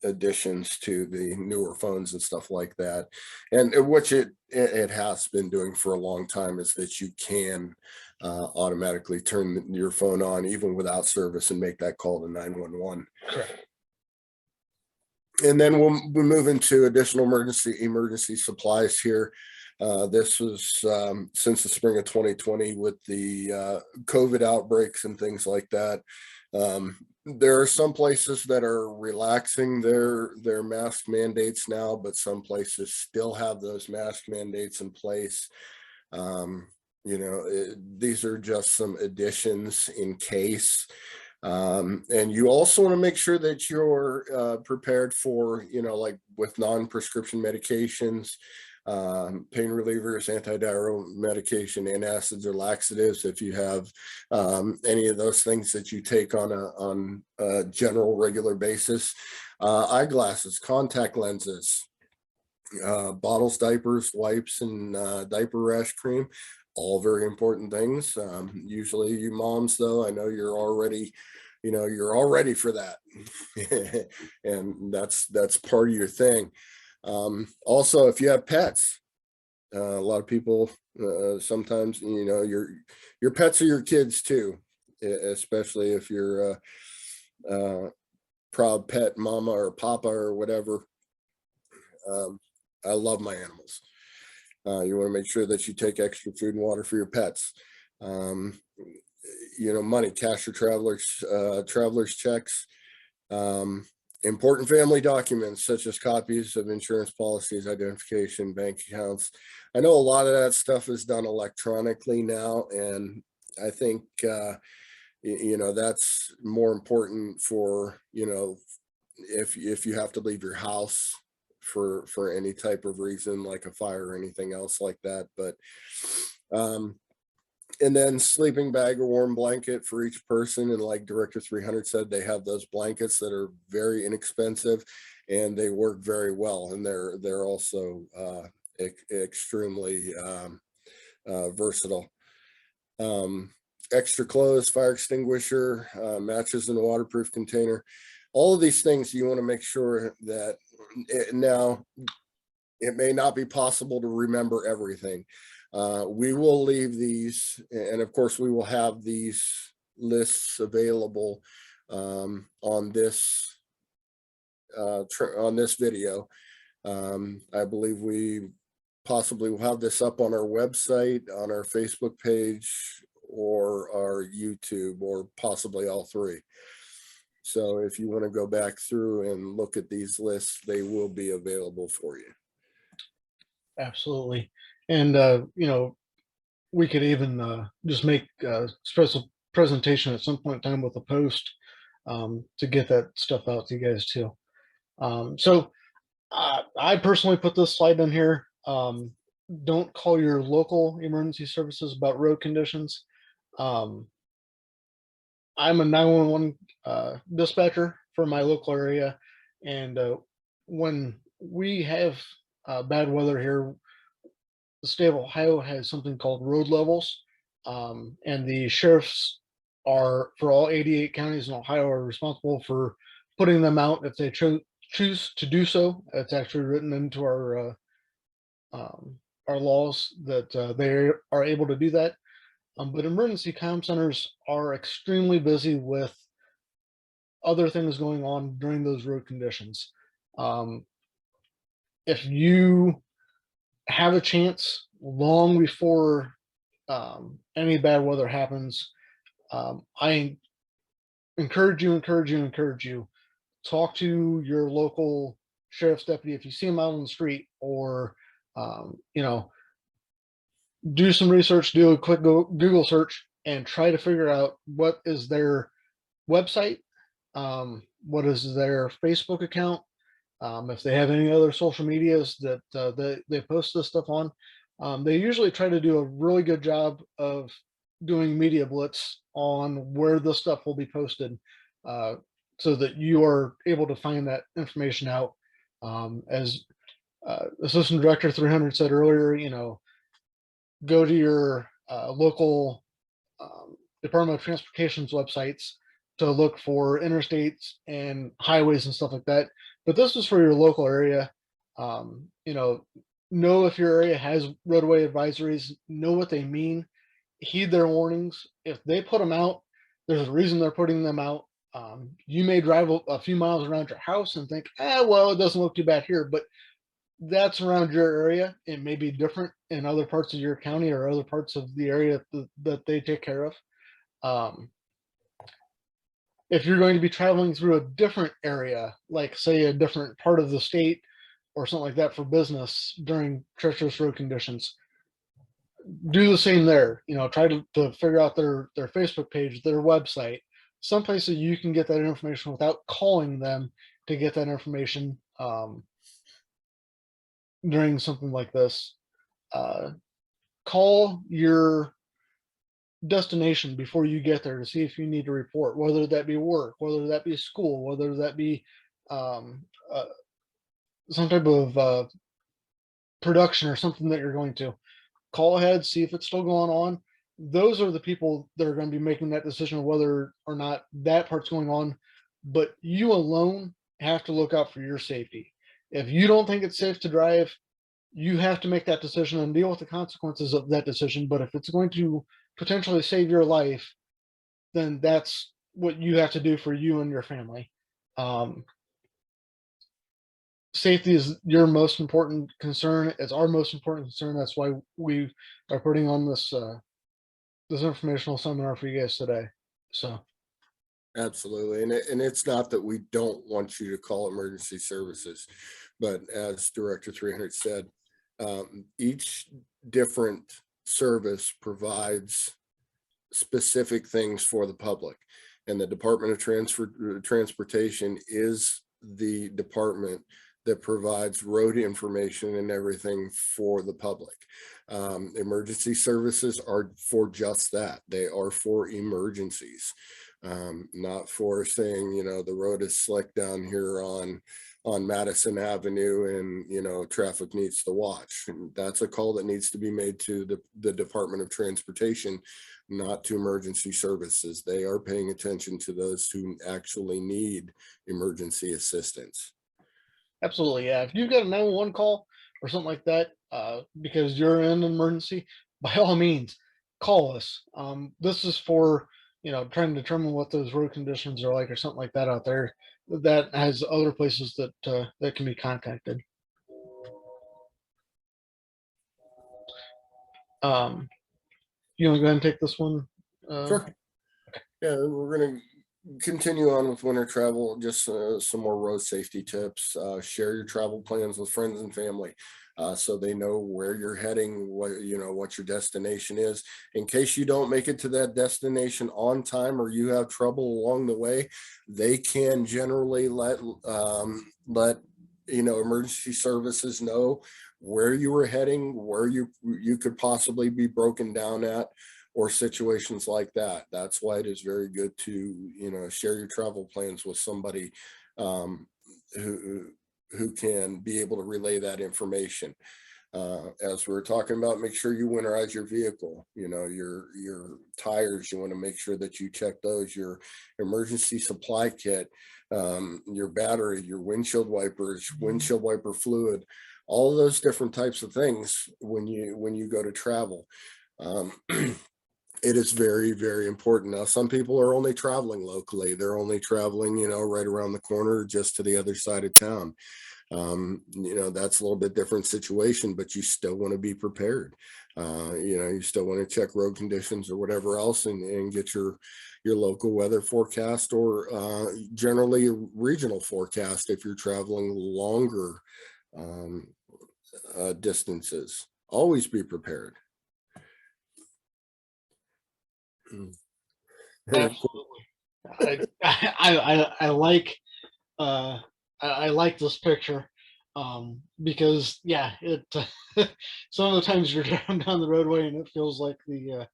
additions to the newer phones and stuff like that, and which it has been doing for a long time, is that you can automatically turn your phone on even without service and make that call to 911. Correct. And then we'll move into additional emergency supplies here. This was since the spring of 2020 with the COVID outbreaks and things like that. There are some places that are relaxing their mask mandates now, but some places still have those mask mandates in place. These are just some additions in case. And you also want to make sure that you're prepared for, like with non-prescription medications, pain relievers, antidiarrheal medication, antacids or laxatives. If you have any of those things that you take on a general regular basis, eyeglasses, contact lenses, bottles, diapers, wipes, and diaper rash cream, all very important things. Usually you moms, though, I know you're already for that. And that's part of your thing. Also, if you have pets, a lot of people sometimes, your pets are your kids too, especially if you're a proud pet mama or papa or whatever. I love my animals. You want to make sure that you take extra food and water for your pets. Money, cash or traveler's checks, important family documents such as copies of insurance policies, identification, bank accounts. I know a lot of that stuff is done electronically now, and I think that's more important for if you have to leave your house for any type of reason, like a fire or anything else like that. But and then sleeping bag or warm blanket for each person. And like Director 300 said, they have those blankets that are very inexpensive and they work very well. And they're also extremely versatile. Extra clothes, fire extinguisher, matches in a waterproof container. All of these things you want to make sure that now it may not be possible to remember everything. We will leave these, and of course we will have these lists available on this video. I believe we possibly will have this up on our website, on our Facebook page, or our YouTube, or possibly all three. So if you want to go back through and look at these lists, they will be available for you. Absolutely. And, we could even just make a special presentation at some point in time with a post to get that stuff out to you guys too. So I personally put this slide in here. Don't call your local emergency services about road conditions. I'm a 911 dispatcher for my local area, and when we have bad weather here, the state of Ohio has something called road levels, and the sheriffs are, for all 88 counties in Ohio, are responsible for putting them out if they choose to do so. It's actually written into our laws that they are able to do that. But emergency comm centers are extremely busy with other things going on during those road conditions. If you have a chance long before any bad weather happens, I encourage you, talk to your local sheriff's deputy if you see him out on the street, or do some research, do a quick Google search, and try to figure out what is their website, what is their Facebook account, if they have any other social medias that they post this stuff on. They usually try to do a really good job of doing media blitz on where the stuff will be posted, so that you are able to find that information out. As Assistant Director 300 said earlier, go to your local Department of Transportation's websites to look for interstates and highways and stuff like that. But this is for your local area. Know if your area has roadway advisories, know what they mean, heed their warnings. If they put them out, there's a reason they're putting them out. You may drive a few miles around your house and think, well, it doesn't look too bad here, but that's around your area. It may be different in other parts of your county or other parts of the area that they take care of. Um, if you're going to be traveling through a different area, like say a different part of the state or something like that for business during treacherous road conditions, do the same there. Try to figure out their Facebook page, their website, someplace that you can get that information without calling them to get that information during something like this. Uh, Call your destination before you get there to see if you need to report, whether that be work, whether that be school, whether that be um, uh, some type of production or something that you're going to. Call ahead, see if it's still going on. Those are the people that are going to be making that decision of whether or not that part's going on. But you alone have to look out for your safety. If you don't think it's safe to drive, you have to make that decision and deal with the consequences of that decision. But if it's going to potentially save your life, then that's what you have to do for you and your family. Um, Safety is your most important concern. It's our most important concern. That's why we are putting on this informational seminar for you guys today. So Absolutely. And it's not that we don't want you to call emergency services, but as Director 300 said, each different service provides specific things for the public. And the Department of Transportation is the department that provides road information and everything for the public. Emergency services are for just that. They are for emergencies, not for saying, the road is slick down here on Madison Avenue and, traffic needs to watch. And that's a call that needs to be made to the Department of Transportation, not to emergency services. They are paying attention to those who actually need emergency assistance. absolutely, yeah. If you've got a 911 call or something like that, because you're in an emergency, by all means, call us. This is for trying to determine what those road conditions are like or something like that out there. That has other places that can be contacted. Um, you want to go ahead and take this one? Sure. Yeah, we're going to continue on with winter travel. Just some more road safety tips. Share your travel plans with friends and family, so they know where you're heading, what your destination is. In case you don't make it to that destination on time or you have trouble along the way, they can generally let emergency services know where you were heading, where you could possibly be broken down at, or situations like that. That's why it is very good to, share your travel plans with somebody who can be able to relay that information. As we were talking about, make sure you winterize your vehicle. Your tires, you want to make sure that you check those. Your emergency supply kit, your battery, your windshield wipers, windshield wiper fluid, all those different types of things when you go to travel. It is very, very important. Now, some people are only traveling locally. They're only traveling, right around the corner, just to the other side of town. That's a little bit different situation, but you still want to be prepared. You still want to check road conditions or whatever else and get your local weather forecast or generally a regional forecast if you're traveling longer distances. Always be prepared. Absolutely. I like I like this picture because yeah, it some of the times you're driving down the roadway and it feels like the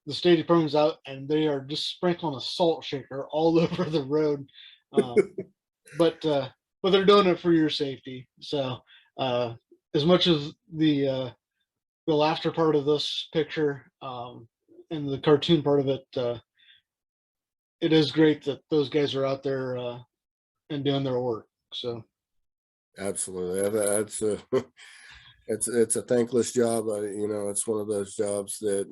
state department's out and they are just sprinkling a salt shaker all over the road, but they're doing it for your safety. So as much as the laughter part of this picture and the cartoon part of it, it is great that those guys are out there and doing their work. So Absolutely, that's a it's a thankless job. It's one of those jobs that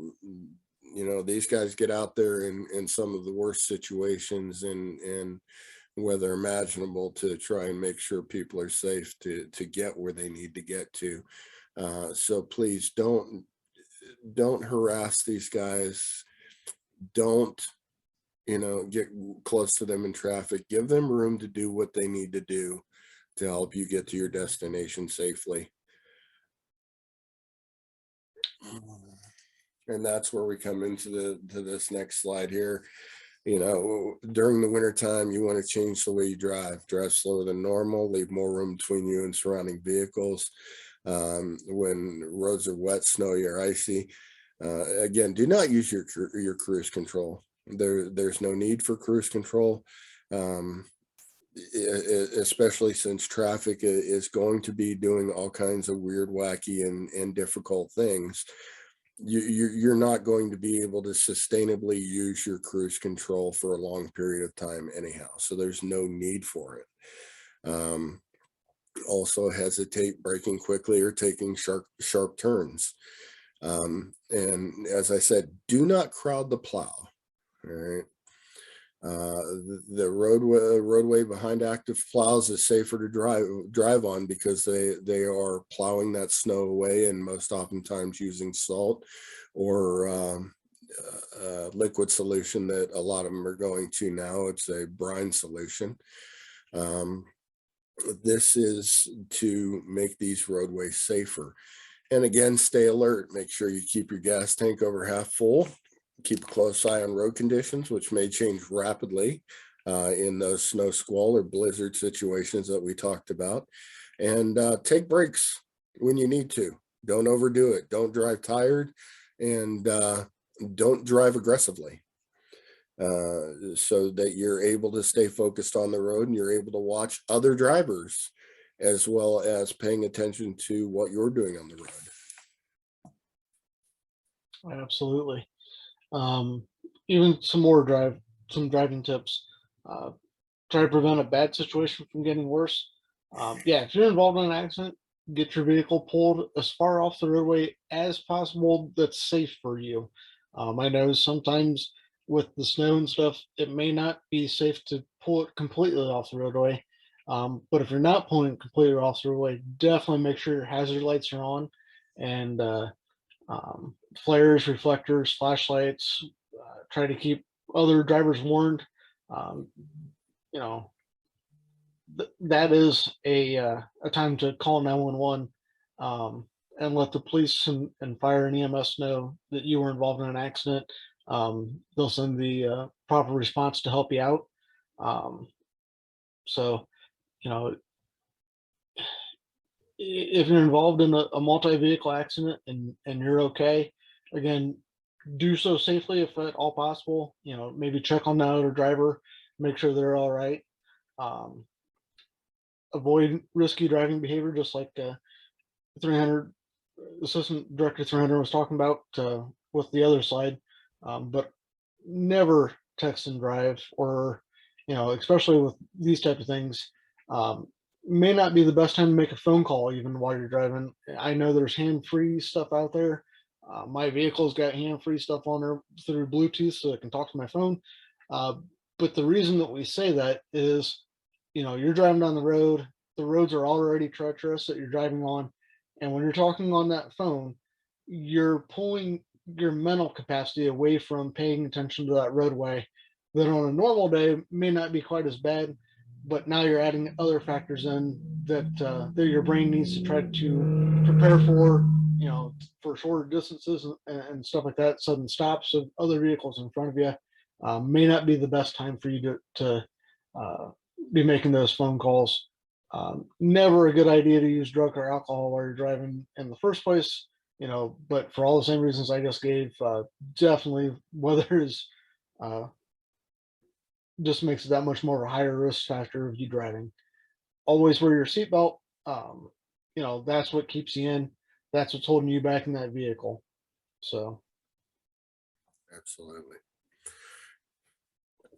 these guys get out there in some of the worst situations and whether imaginable to try and make sure people are safe to get where they need to get to. So please don't harass these guys. Don't, get close to them in traffic. Give them room to do what they need to do to help you get to your destination safely. And that's where we come into this next slide here. During the winter time, you want to change the way you drive slower than normal, leave more room between you and surrounding vehicles. When roads are wet, snowy, or icy, again, do not use your cruise control. There's no need for cruise control, especially since traffic is going to be doing all kinds of weird, wacky, and difficult things. You're not going to be able to sustainably use your cruise control for a long period of time anyhow. So there's no need for it. Also hesitate braking quickly or taking sharp turns. And as I said, do not crowd the plow. All right. The roadway behind active plows is safer to drive on because they are plowing that snow away, and most oftentimes using salt or liquid solution that a lot of them are going to now. It's a brine solution. This is to make these roadways safer. And again, stay alert. Make sure you keep your gas tank over half full. Keep a close eye on road conditions, which may change rapidly in those snow, squall, or blizzard situations that we talked about. And take breaks when you need to. Don't overdo it. Don't drive tired, and don't drive aggressively, so that you're able to stay focused on the road and you're able to watch other drivers as well as paying attention to what you're doing on the road. Absolutely. Even some driving tips. Try to prevent a bad situation from getting worse. Yeah, if you're involved in an accident, get your vehicle pulled as far off the roadway as possible that's safe for you. I know sometimes with the snow and stuff, it may not be safe to pull it completely off the roadway. But if you're not pulling it completely off the roadway, definitely make sure your hazard lights are on, and flares, reflectors, flashlights. Try to keep other drivers warned. Um, you know, that is a time to call 911, and let the police and fire and EMS know that you were involved in an accident. They'll send the proper response to help you out. So, you know, if you're involved in a multi-vehicle accident and you're okay, again, do so safely if at all possible. Maybe check on the other driver, make sure they're all right. Um, Avoid risky driving behavior, just like 300 Assistant Director 300 was talking about with the other side. But never text and drive, or especially with these type of things. May not be the best time to make a phone call even while you're driving. I know there's hand-free stuff out there. My vehicle's got hand-free stuff on there through Bluetooth, so I can talk to my phone. But the reason that we say that is, you're driving down the road. The roads are already treacherous that you're driving on, and when you're talking on that phone, you're pulling your mental capacity away from paying attention to that roadway. That on a normal day may not be quite as bad, but now you're adding other factors in that your brain needs to try to prepare for, for shorter distances and stuff like that. Sudden stops of other vehicles in front of you may not be the best time for you to be making those phone calls. Never a good idea to use drug or alcohol while you're driving in the first place. But for all the same reasons I just gave, definitely weather is just makes it that much more of a higher risk factor of you driving. Always wear your seatbelt. That's what keeps you in. That's what's holding you back in that vehicle. So, Absolutely.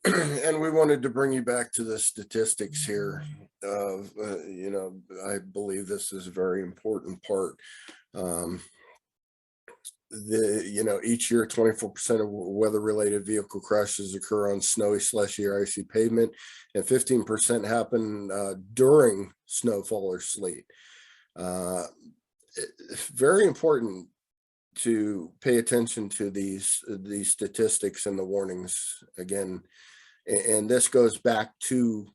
And we wanted to bring you back to the statistics here of, I believe this is a very important part. each year 24% of weather-related vehicle crashes occur on snowy, slushy, or icy pavement, and 15% happen during snowfall or sleet. It's very important to pay attention to these statistics and the warnings again, and this goes back to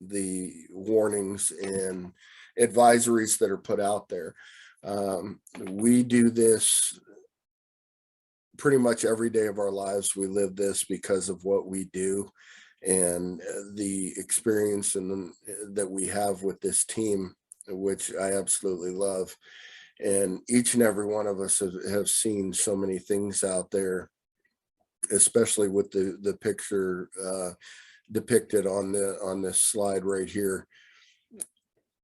the warnings and advisories that are put out there. We do this pretty much every day of our lives. We live this because of what we do and the experience that we have with this team, which I absolutely love. And each and every one of us have seen so many things out there, especially with the picture depicted on this slide right here.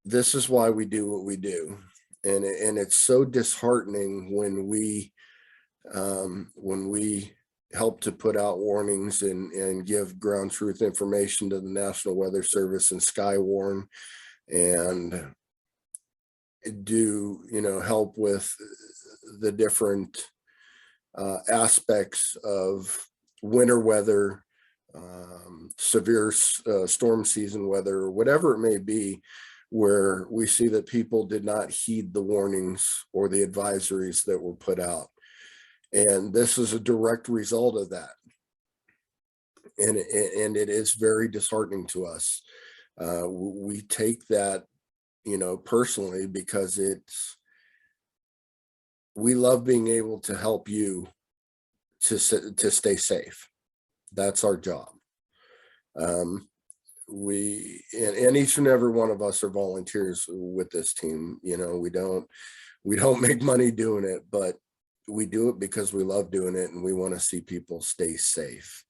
This is why we do what we do. And it's so disheartening when we help to put out warnings and give ground truth information to the National Weather Service and Skywarn, and do help with the different aspects of winter weather, severe storm season weather, whatever it may be, where we see that people did not heed the warnings or the advisories that were put out. And this is a direct result of that. And it is very disheartening to us. We take that, personally, because we love being able to help you to stay safe. That's our job. And each and every one of us are volunteers with this team. We don't make money doing it, but we do it because we love doing it, and we want to see people stay safe.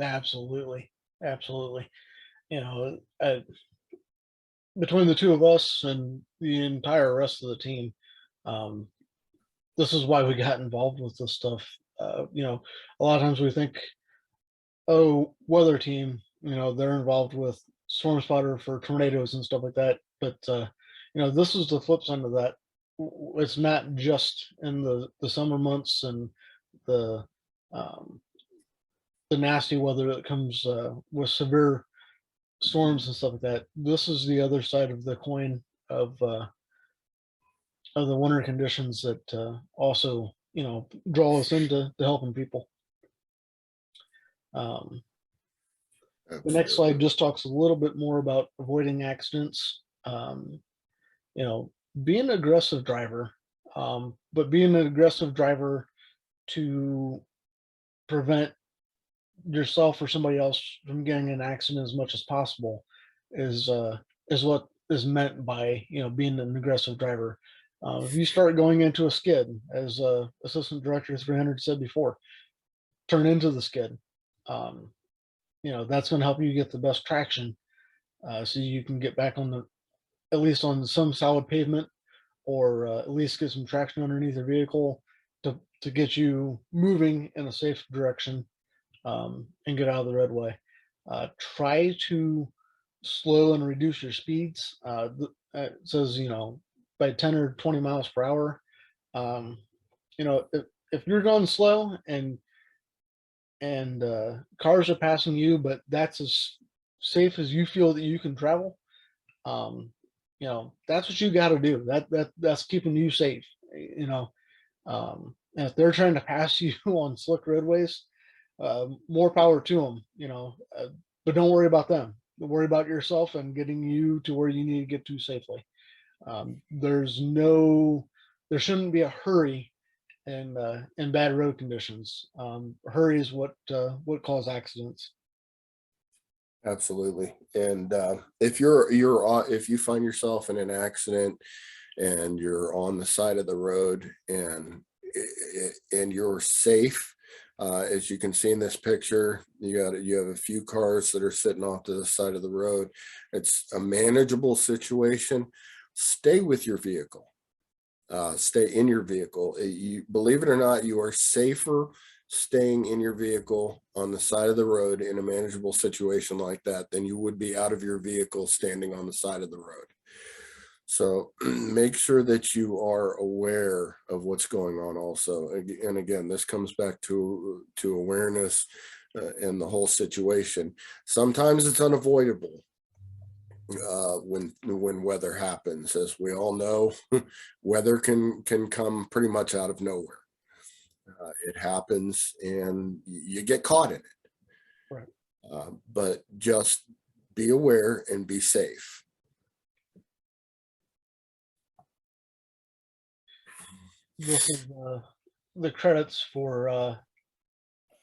Absolutely. Between the two of us and the entire rest of the team, this is why we got involved with this stuff. A lot of times we think, oh, weather team, they're involved with storm spotter for tornadoes and stuff like that. But this is the flip side of that. It's not just in the summer months and the nasty weather that comes with severe storms and stuff like that. This is the other side of the coin of the winter conditions that also draw us into helping people. The next slide just talks a little bit more about avoiding accidents. Being an aggressive driver, but being an aggressive driver to prevent yourself or somebody else from getting in an accident as much as possible is what is meant by being an aggressive driver. If you start going into a skid, as Assistant Director 300 said before, turn into the skid. That's going to help you get the best traction, so you can get back at least on some solid pavement, or at least get some traction underneath your vehicle to get you moving in a safe direction, and get out of the roadway. Try to slow and reduce your speeds. It says, by 10 or 20 miles per hour. If you're going slow and cars are passing you, but that's as safe as you feel that you can travel, that's what you got to do. That's keeping you safe. And if they're trying to pass you on slick roadways, more power to them. But don't worry about them. Worry about yourself and getting you to where you need to get to safely. There shouldn't be a hurry in bad road conditions. Hurry is what cause accidents. Absolutely. And if if you find yourself in an accident and you're on the side of the road and you're safe, as you can see in this picture, you have a few cars that are sitting off to the side of the road. It's a manageable situation. Stay with your vehicle. Stay in your vehicle. You believe it or not, you are safer staying in your vehicle on the side of the road in a manageable situation like that than you would be out of your vehicle standing on the side of the road. So make sure that you are aware of what's going on also. And again, this comes back to awareness and the whole situation. Sometimes it's unavoidable when weather happens. As we all know, weather can come pretty much out of nowhere. It happens and you get caught in it. Right. But just be aware and be safe. This is the credits for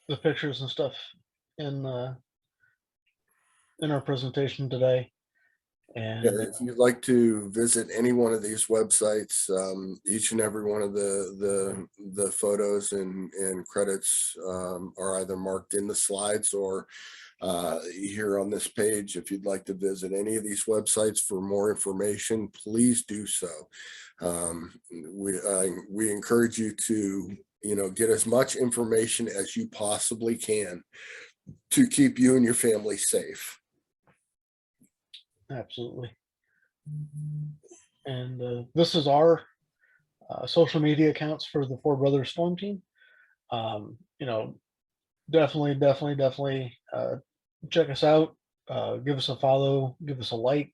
the pictures and stuff in our presentation today. And If you'd like to visit any one of these websites, each and every one of the photos and credits are either marked in the slides or here on this page. If you'd like to visit any of these websites for more information, please do so. We encourage you to get as much information as you possibly can to keep you and your family safe. absolutely. And this is our social media accounts for the Four Brothers Storm Team. Definitely check us out. Give us a follow, give us a like.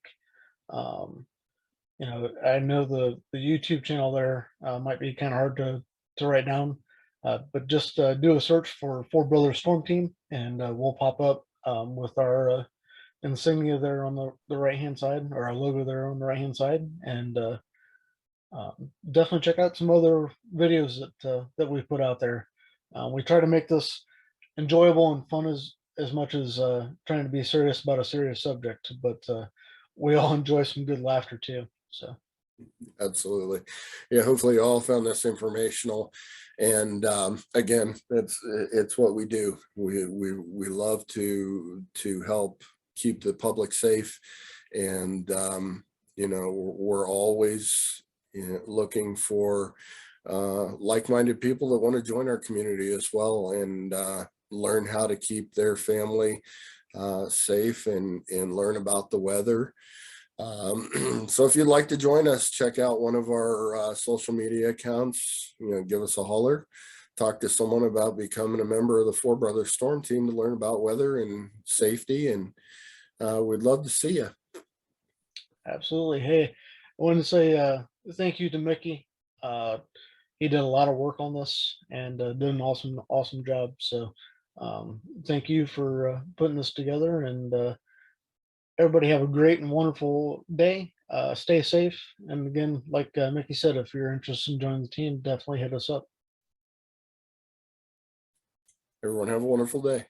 I know the YouTube channel there might be kind of hard to write down, but just do a search for Four Brothers Storm Team, and we'll pop up with our insignia there on the right hand side, or our logo there on the right hand side, and definitely check out some other videos that we put out there. We try to make this enjoyable and fun as much as trying to be serious about a serious subject, but we all enjoy some good laughter too. So Absolutely. Yeah, hopefully you all found this informational. And again, it's what we do. We love to help keep the public safe. And we're always looking for like-minded people that want to join our community as well, and learn how to keep their family safe and learn about the weather. So if you'd like to join us, check out one of our social media accounts, give us a holler, talk to someone about becoming a member of the Four Brothers Storm Team to learn about weather and safety. And we'd love to see you. absolutely. Hey, I wanted to say thank you to Mickey. He did a lot of work on this and did an awesome job. So thank you for putting this together, and everybody have a great and wonderful day. Stay safe. And again, like Mickey said, if you're interested in joining the team, definitely hit us up. Everyone have a wonderful day.